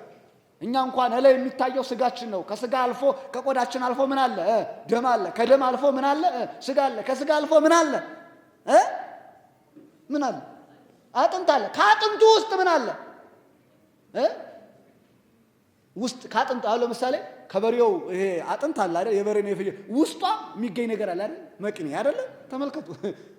እኛ እንኳን ላይ የሚታየው ስጋችን ነው። ከስጋ አልፎ ከቆዳችን አልፎ ምን አለ? ደም አለ። ከደም አልፎ ምን አለ? ስጋ አለ። ከስጋ አልፎ ምን አለ? ምን አለ? አጥንት አለ። ከአጥንቱ ውስጥ ምን አለ? ውስጥ ከአጥንት አሁን ለምሳሌ ከበሬው ይሄ አጥንት አለ አይደል? የበሬ ነው የፍየል ውስጧ የሚገኝ ነገር አለ አይደል? መቅኒ አይደለ? ተመልከቱ።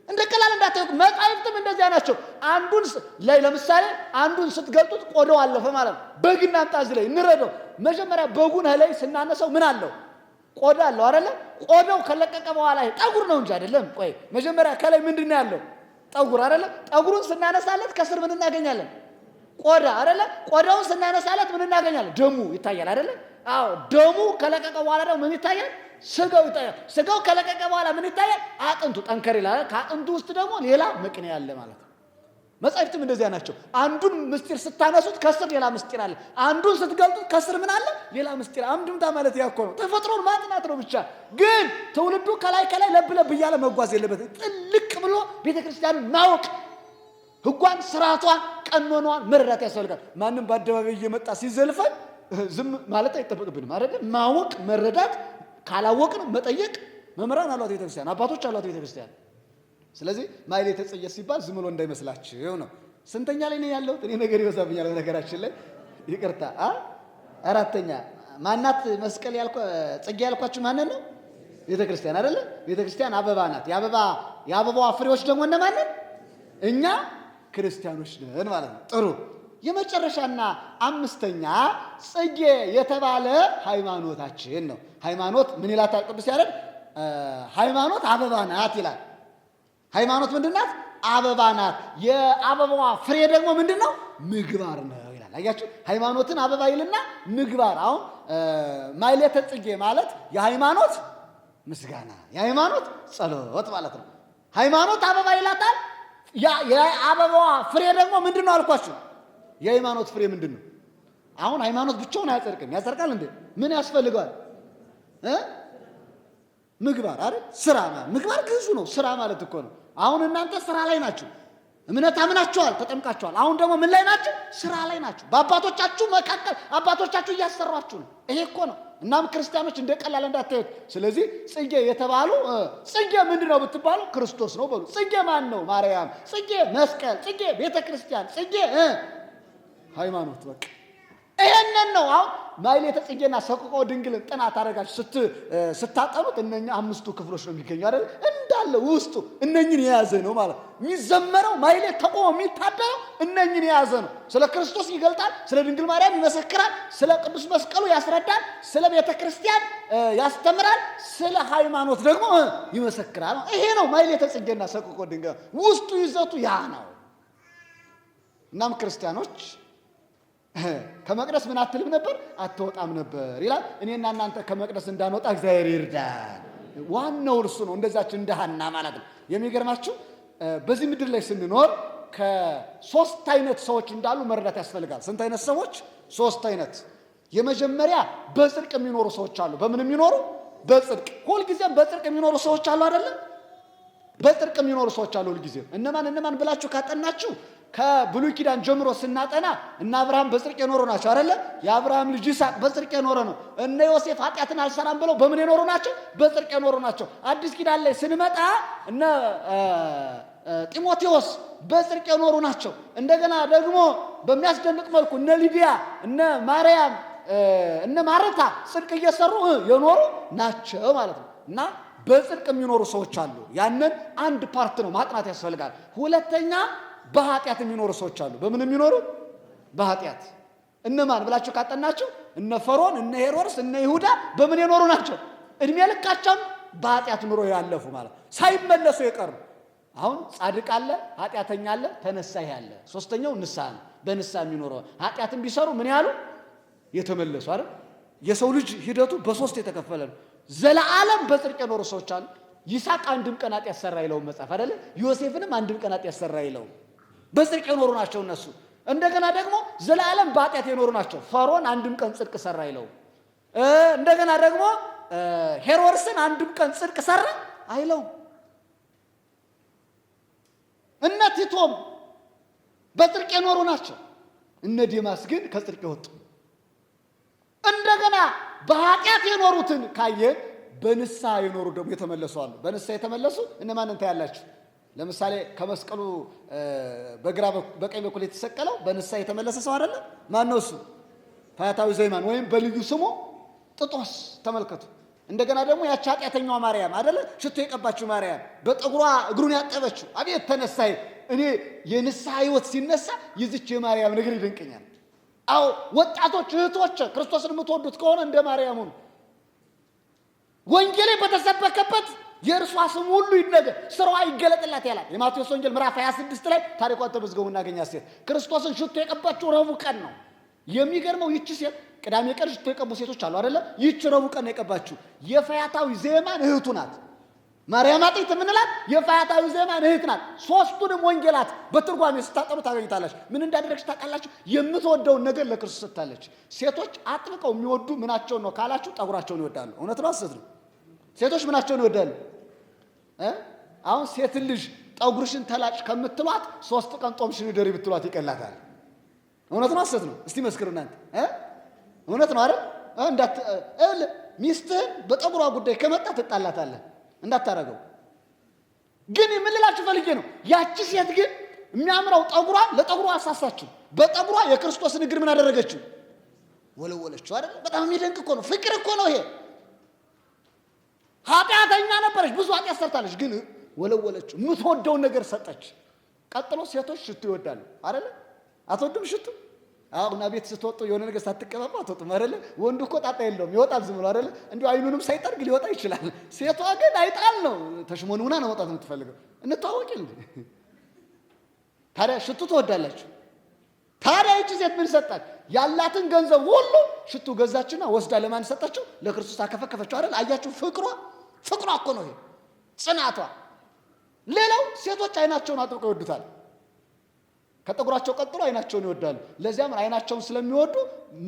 እንደ ቀላል እንዳታዩት። መጻሕፍትም እንደዚያ ናቸው። አንዱን ላይ ለምሳሌ አንዱን ስትገልጡት ቆዳው አለፈ ማለት ነው። በግና አንጣዝ ላይ እንረዳው። መጀመሪያ በጉን ላይ ስናነሳው ምን አለው? ቆዳ አለው አይደለ? ቆዳው ከለቀቀ በኋላ ጠጉር ነው እንጂ አይደለም። ቆይ መጀመሪያ ከላይ ምንድን ነው ያለው? ጠጉር አይደለ? ጠጉሩን ስናነሳለት ከስር ምን እናገኛለን? ቆዳ አይደለ? ቆዳውን ስናነሳለት ምን እናገኛለን? ደሙ ይታያል አይደለ? አዎ፣ ደሙ ከለቀቀ በኋላ ደግሞ ምን ይታያል? ስጋው ይታያል። ስጋው ከለቀቀ በኋላ ምን ይታያል? አጥንቱ ጠንከር ይላል። ከአጥንቱ ውስጥ ደግሞ ሌላ መቅኔ ያለ ማለት ነው። መጻሕፍትም እንደዚያ ናቸው። አንዱን ምስጢር ስታነሱት ከስር ሌላ ምስጢር አለ። አንዱን ስትገልጡት ከስር ምን አለ? ሌላ ምስጢር። አንድምታ ማለት ያኮ ነው። ተፈጥሮን ማጥናት ነው ብቻ። ግን ትውልዱ ከላይ ለብ ለብ እያለ መጓዝ የለበትም። ጥልቅ ብሎ ቤተክርስቲያንን ማወቅ፣ ሕጓን፣ ስርዓቷን፣ ቀኖኗን መረዳት ያስፈልጋል። ማንም በአደባባይ እየመጣ ሲዘልፈን ዝም ማለት አይጠበቅብንም አይደል? ማወቅ፣ መረዳት፣ ካላወቅን መጠየቅ። መምህራን አሏት ቤተክርስቲያን፣ አባቶች አሏት ቤተክርስቲያን። ስለዚህ ማሕሌተ ጽጌ ሲባል ዝም ብሎ እንዳይመስላችሁ ነው። ስንተኛ ላይ ነው ያለሁት? እኔ ነገር ይወዛብኛል በነገራችን ላይ ይቅርታ። አራተኛ ማናት? መስቀል ጽጌ ያልኳችሁ ማንን ነው? ቤተክርስቲያን አይደለ? ቤተክርስቲያን አበባ ናት። የአበባዋ ፍሬዎች ደግሞ እነማን ነን? እኛ ክርስቲያኖች ነን ማለት ነው። ጥሩ። የመጨረሻና አምስተኛ ጽጌ የተባለ ሃይማኖታችን ነው። ሃይማኖት ምን ይላታል ቅዱስ ያሬድ? ሃይማኖት አበባ ናት ይላል። ሃይማኖት ምንድን ናት? አበባ ናት። የአበባዋ ፍሬ ደግሞ ምንድን ነው? ምግባር ነው ይላል። አያችሁ፣ ሃይማኖትን አበባ ይልና ምግባር። አሁን ማሕሌተ ጽጌ ማለት የሃይማኖት ምስጋና፣ የሃይማኖት ጸሎት ማለት ነው። ሃይማኖት አበባ ይላታል። የአበባዋ ፍሬ ደግሞ ምንድን ነው አልኳችሁ? የሃይማኖት ፍሬ ምንድን ነው? አሁን ሃይማኖት ብቻውን አያጸድቅም። ያጸድቃል እንዴ? ምን ያስፈልገዋል? ምግባር አይደል? ስራ ማለት ምግባር ግዙ ነው። ስራ ማለት እኮ ነው። አሁን እናንተ ስራ ላይ ናችሁ። እምነት አምናችኋል፣ ተጠምቃችኋል። አሁን ደግሞ ምን ላይ ናችሁ? ስራ ላይ ናችሁ። በአባቶቻችሁ መካከል አባቶቻችሁ እያሰሯችሁ ነው። ይሄ እኮ ነው። እናም ክርስቲያኖች እንደ ቀላል እንዳታዩት። ስለዚህ ጽጌ የተባሉ ጽጌ ምንድን ነው ብትባሉ ክርስቶስ ነው በሉ። ጽጌ ማን ነው? ማርያም። ጽጌ መስቀል፣ ጽጌ ቤተ ክርስቲያን፣ ጽጌ ሃይማኖት። በቃ ይሄንን ነው። አሁን ማሕሌተ ጽጌና ሰቆቃወ ድንግልን ጥናት አደረጋችሁ ስታጠኑት እነኛ አምስቱ ክፍሎች ነው የሚገኙ አይደል? እንዳለ ውስጡ እነኝን የያዘ ነው ማለት። የሚዘመረው ማሕሌት ተቆሞ የሚታደረው እነኝን የያዘ ነው። ስለ ክርስቶስ ይገልጣል፣ ስለ ድንግል ማርያም ይመሰክራል፣ ስለ ቅዱስ መስቀሉ ያስረዳል፣ ስለ ቤተ ክርስቲያን ያስተምራል፣ ስለ ሃይማኖት ደግሞ ይመሰክራል። ይሄ ነው ማሕሌተ ጽጌና ሰቆቃወ ድንግል። ውስጡ ይዘቱ ያ ነው። እናም ክርስቲያኖች ከመቅደስ ምን አትልም ነበር? አትወጣም ነበር ይላል። እኔና እናንተ ከመቅደስ እንዳንወጣ እግዚአብሔር ይርዳል። ዋናው እርሱ ነው። እንደዛችን እንደ ሐና ማለት ነው። የሚገርማችሁ በዚህ ምድር ላይ ስንኖር ከሶስት አይነት ሰዎች እንዳሉ መረዳት ያስፈልጋል። ስንት አይነት ሰዎች? ሶስት አይነት። የመጀመሪያ በጽድቅ የሚኖሩ ሰዎች አሉ። በምን የሚኖሩ? በጽድቅ። ሁልጊዜም በጽድቅ የሚኖሩ ሰዎች አሉ አይደለም? በጽድቅ የሚኖሩ ሰዎች አሉ ሁልጊዜም። እነማን ብላችሁ ካጠናችሁ ከብሉይ ኪዳን ጀምሮ ስናጠና እነ አብርሃም በጽድቅ የኖሩ ናቸው አይደለ? የአብርሃም ልጅ ይስሐቅ በጽድቅ የኖረ ነው። እነ ዮሴፍ ኃጢአትን አልሰራም ብለው በምን የኖሩ ናቸው? በጽድቅ የኖሩ ናቸው። አዲስ ኪዳን ላይ ስንመጣ እነ ጢሞቴዎስ በጽድቅ የኖሩ ናቸው። እንደገና ደግሞ በሚያስደንቅ መልኩ እነ ሊዲያ፣ እነ ማርያም፣ እነ ማርታ ጽድቅ እየሰሩ የኖሩ ናቸው ማለት ነው። እና በጽድቅ የሚኖሩ ሰዎች አሉ። ያንን አንድ ፓርት ነው ማጥናት ያስፈልጋል። ሁለተኛ በኃጢአት የሚኖሩ ሰዎች አሉ። በምን የሚኖሩ? በኃጢአት። እነማን ብላችሁ ካጠናችሁ እነ ፈርዖን፣ እነ ሄሮድስ፣ እነ ይሁዳ በምን የኖሩ ናቸው? እድሜ ልካቸውን በኃጢአት ኑሮ ያለፉ ማለት ሳይመለሱ የቀሩ። አሁን ጻድቅ አለ፣ ኃጢአተኛ አለ፣ ተነሳይ አለ። ሶስተኛው ንስሐ ነው። በንስሐ የሚኖረው ኃጢአትን ቢሰሩ ምን ያሉ የተመለሱ አይደል? የሰው ልጅ ሂደቱ በሶስት የተከፈለ ነው። ዘለዓለም በጽድቅ የኖሩ ሰዎች አሉ። ይስሐቅ አንድም ቀን ኃጢአት ሰራ ይለው መጽሐፍ አይደለ? ዮሴፍንም አንድም ቀን ኃጢአት ሰራ ይለው በጽድቅ የኖሩ ናቸው እነሱ። እንደገና ደግሞ ዘለዓለም በኃጢአት የኖሩ ናቸው። ፈርዖን አንድም ቀን ጽድቅ ሰራ ይለው። እንደገና ደግሞ ሄሮድስን አንድም ቀን ጽድቅ ሰራ አይለው። እነ ቲቶም በጽድቅ የኖሩ ናቸው። እነ ዴማስ ግን ከጽድቅ የወጡ። እንደገና በኃጢአት የኖሩትን ካየን በንስሐ የኖሩ ደግሞ የተመለሱ አሉ። በንስሐ የተመለሱ እነማንን ታያላችሁ? ለምሳሌ ከመስቀሉ በቀኝ በኩል የተሰቀለው በንስሐ የተመለሰ ሰው አይደለ? ማን ነው እሱ? ፈያታዊ ዘይማን ወይም በልዩ ስሙ ጥጦስ። ተመልከቱ። እንደገና ደግሞ ያቺ ኃጢአተኛዋ ማርያም አይደለ? ሽቶ የቀባችው ማርያም በጠጉሯ እግሩን ያጠበችው። አቤት ተነሳይ! እኔ የንስሐ ሕይወት ሲነሳ ይዝች የማርያም ነገር ይደንቀኛል። አዎ ወጣቶች እህቶች ክርስቶስን የምትወዱት ከሆነ እንደ ማርያም ሁኑ። ወንጌል በተሰበከበት የእርሷ ስም ሁሉ ይነገር፣ ስራዋ ይገለጥላት ያላል የማቴዎስ ወንጌል ምዕራፍ 26 ላይ ታሪኳን ተመዝገቡ እናገኛት ሴት ክርስቶስን ሽቶ የቀባችው ረቡዕ ቀን ነው። የሚገርመው ይቺ ሴት ቅዳሜ ቀን ሽቶ የቀቡ ሴቶች አሉ አይደለ? ይቺ ረቡዕ ቀን ነው የቀባችው። የፈያታዊ ዘይማን እህቱ ናት። ማርያም አጥንት የምንላት የፈያታዊ ዘይማን እህት ናት። ሶስቱንም ወንጌላት በትርጓሜ ስታጠኑ ታገኙታላችሁ። ምን እንዳደረግች ታውቃላችሁ? የምትወደውን ነገር ለክርስቶስ ሰጥታለች። ሴቶች አጥብቀው የሚወዱ ምናቸውን ነው ካላችሁ ጠጉራቸውን ይወዳሉ። እውነት ነው ሐሰት ነው? ሴቶች ምናቸውን ይወዳሉ? አሁን ሴት ልጅ ጠጉርሽን ተላጭ ከምትሏት 3 ቀን ጦምሽን ደሪ ብትሏት ይቀላታል። እውነት ነው ሐሰት ነው? እስቲ መስክሩ እናንተ። እውነት ነው አይደል? ሚስትህን በጠጉሯ ጉዳይ ከመጣ ትጣላታለህ። እንዳታረገው። ግን የምልላችሁ ፈልጌ ነው። ያቺ ሴት ግን የሚያምረው ጠጉሯ ለጠጉሯ አሳሳችው። በጠጉሯ የክርስቶስን እግር ምን አደረገችው? ወለወለችው አይደል? በጣም የሚደንቅ እኮ ነው። ፍቅር እኮ ነው ይሄ። ኃጢአተኛ ነበረች፣ ብዙ ኃጢአት ሰርታለች፣ ግን ወለወለችው። የምትወደውን ነገር ሰጠች። ቀጥሎ ሴቶች ሽቱ ይወዳሉ አይደል? አትወዱም ሽቱ? አሁን ቤት ስትወጡ የሆነ ነገር ሳትቀባባ አትወጡም አይደል? ወንዱ እኮ ጣጣ የለውም፣ ይወጣል ዝም ብሎ አይደል? እንዲሁ አይኑንም ሳይጠርግ ሊወጣ ይችላል። ሴቷ ግን አይጣል ነው፣ ተሽሞንሙና ነው መውጣት የምትፈልገው። እንተዋወቅ ይል ታዲያ ሽቱ ትወዳላችሁ። ታዲያ ይቺ ሴት ምን ሰጣች? ያላትን ገንዘብ ሁሉ ሽቱ ገዛችና ወስዳ ለማን ሰጣቸው? ለክርስቶስ አከፈከፈችው አይደል? አያችሁ ፍቅሯ እኮ ነው ይሄ፣ ጽናቷ። ሌላው ሴቶች አይናቸውን አጥብቀው ይወዱታል። ከጠጉራቸው ቀጥሎ አይናቸውን ይወዳሉ። ለዚያም አይናቸውን ስለሚወዱ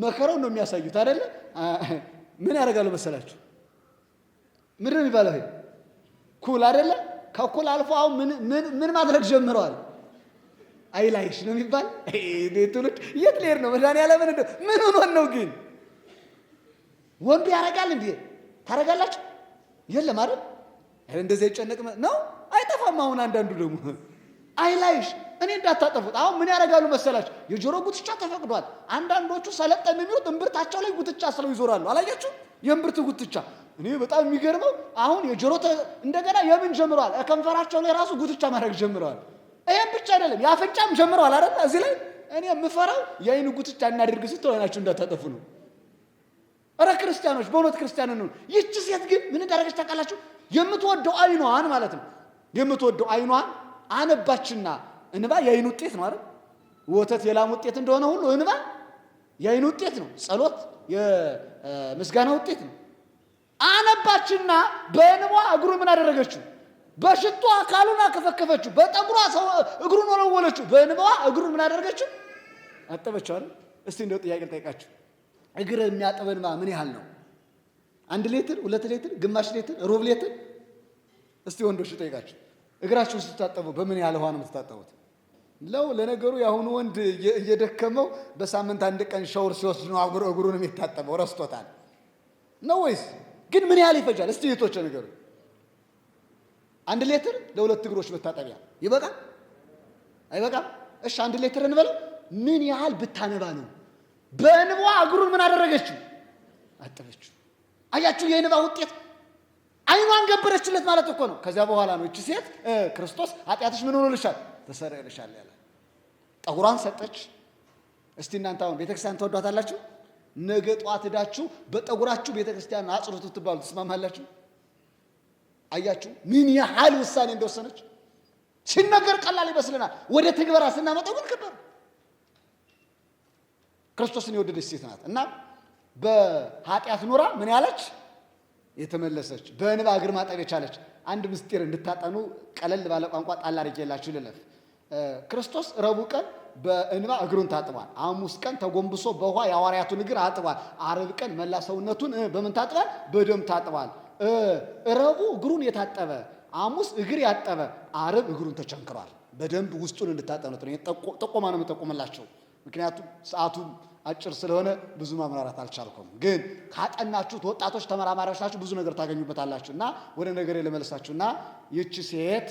መከረውን ነው የሚያሳዩት አይደለ? ምን ያደርጋሉ መሰላችሁ? ምንድን ነው የሚባለው? ይሄ ኩል አይደለ? ከኩል አልፎ አሁን ምን ማድረግ ጀምረዋል? አይላይሽ ነው የሚባል። ትውልድ የት ልሄድ ነው? መድኃኒዓለም ምን ሆኖን ነው ግን? ወንዱ ያደርጋል እንዴ? ታደርጋላችሁ? የለም አይደል? እንደዚህ ይጨነቅ ነው አይጠፋም። አሁን አንዳንዱ ደግሞ አይላይሽ እኔ እንዳታጠፉት። አሁን ምን ያደርጋሉ መሰላችሁ? የጆሮ ጉትቻ ተፈቅዷል። አንዳንዶቹ ሰለጠን የሚሉት እምብርታቸው ላይ ጉትቻ ስለው ይዞራሉ። አላያችሁ? የእምብርት ጉትቻ። እኔ በጣም የሚገርመው አሁን የጆሮ እንደገና የምን ጀምረዋል? ከንፈራቸው ላይ ራሱ ጉትቻ ማድረግ ጀምረዋል። ይሄን ብቻ አይደለም ያፍንጫም ጀምረዋል አይደል? እዚህ ላይ እኔ የምፈራው የአይኑ ጉትቻ እናድርግ ስትሉ አይናችሁ እንዳታጠፉ ነው። እረ ክርስቲያኖች፣ በእውነት ክርስቲያን ነው። ይቺ ሴት ግን ምን እንዳደረገች ታውቃላችሁ? የምትወደው አይኗን ማለት ነው። የምትወደው አይኗን አነባችና እንባ የአይን ውጤት ነው አይደል? ወተት የላም ውጤት እንደሆነ ሁሉ እንባ የአይን ውጤት ነው። ጸሎት የምስጋና ውጤት ነው። አነባችና በእንባ እግሩ ምን አደረገችው? በሽቶ አካሉን አከፈከፈችው። በጠጉሯ እግሩን ወለወለችው። በእንባዋ እግሩን ምን አደረገችው? አጠበችው አይደል? እስቲ እንደው ጥያቄ ልጠይቃችሁ። እግር የሚያጠብ እንባ ምን ያህል ነው? 1 ሊትር፣ 2 ሊትር፣ ግማሽ ሊትር፣ ሩብ ሊትር? እስቲ ወንዶች ልጠይቃችሁ። እግራችሁን ስትታጠቡ በምን ያህል ውሃ ነው የምትታጠቡት? ለነገሩ የአሁኑ ወንድ እየደከመው በሳምንት 1 ቀን ሻወር ሲወስድ ነው እግሩን የሚታጠበው። ረስቶታል ነው ወይስ? ግን ምን ያህል ይፈጃል? እስቲ እህቶች ነገሩ 1 ሊትር ለ2 እግሮች መታጠቢያ ይበቃል? አይበቃም? እሺ 1 ሊትር እንበለው። ምን ያህል ብታነባ ነው? በእንባ እግሩን ምን አደረገችው? አጠበችው። አያችሁ የእንባ ውጤት። አይኗን ገበረችለት ማለት እኮ ነው። ከዚያ በኋላ ነው እቺ ሴት ክርስቶስ ኃጢአትሽ ምን ሆኖልሻል? ተሰረየልሻል ያለ። ጠጉሯን ሰጠች። እስቲ እናንተ አሁን ቤተክርስቲያን ተወዷታላችሁ? ነገ ጧት ሄዳችሁ በጠጉራችሁ ቤተክርስቲያን አጽሩት ትባሉ ትስማማላችሁ? አያችሁ ምን ያህል ውሳኔ እንደወሰነች። ሲነገር ቀላል ይመስልናል፣ ወደ ትግበራ ስናመጣው ግን ከባድ። ክርስቶስን የወደደች ሴት ናት እና በኃጢአት ኑራ ምን ያለች የተመለሰች፣ በእንባ እግር ማጠብ የቻለች። አንድ ምስጢር እንድታጠኑ ቀለል ባለ ቋንቋ ጣል አድርጌላችሁ ልለፍ። ክርስቶስ ረቡዕ ቀን በእንባ እግሩን ታጥቧል። ሐሙስ ቀን ተጎንብሶ በውሃ የሐዋርያቱን እግር አጥቧል። ዓርብ ቀን መላ ሰውነቱን በምን ታጥቧል? በደም ታጥቧል። ረቡዕ እግሩን የታጠበ፣ ሐሙስ እግር ያጠበ፣ ዓርብ እግሩን ተቸንክሯል። በደንብ ውስጡን እንድታጠኑት ነው። ጠቆማ ነው የምጠቁምላቸው፣ ምክንያቱም ሰዓቱ አጭር ስለሆነ ብዙ ማምራራት አልቻልኩም። ግን ካጠናችሁት ወጣቶች ተመራማሪዎች ናችሁ፣ ብዙ ነገር ታገኙበታላችሁ። እና ወደ ነገሬ ልመልሳችሁና ይህች ሴት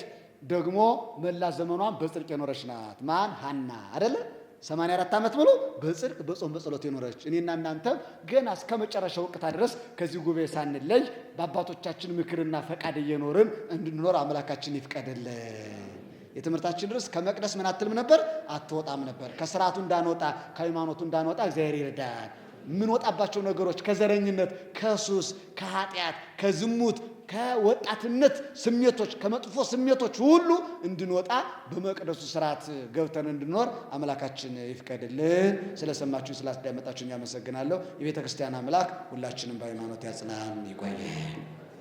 ደግሞ መላ ዘመኗን በጽድቅ የኖረች ናት። ማን? ሐና አይደለ? 84 ዓመት ብሎ በጽድቅ በጾም በጸሎት የኖረች። እኔና እናንተ ገና እስከ መጨረሻው ወቅታ ድረስ ከዚህ ጉባኤ ሳንለይ በአባቶቻችን ምክርና ፈቃድ እየኖርን እንድንኖር አምላካችን ይፍቀድልን። የትምህርታችን ርዕስ ከመቅደስ ምን አትልም ነበር? አትወጣም ነበር። ከስርዓቱ እንዳንወጣ ከሃይማኖቱ እንዳንወጣ እግዚአብሔር ይርዳል። ምን ወጣባቸው ነገሮች ከዘረኝነት፣ ከሱስ፣ ከኃጢአት፣ ከዝሙት፣ ከወጣትነት ስሜቶች፣ ከመጥፎ ስሜቶች ሁሉ እንድንወጣ በመቅደሱ ስርዓት ገብተን እንድንኖር አምላካችን ይፍቀድልን። ስለሰማችሁ ስላስዳመጣችሁኝ አመሰግናለሁ። የቤተ ክርስቲያን አምላክ ሁላችንም በሃይማኖት ያጽናን፣ ይቆየን።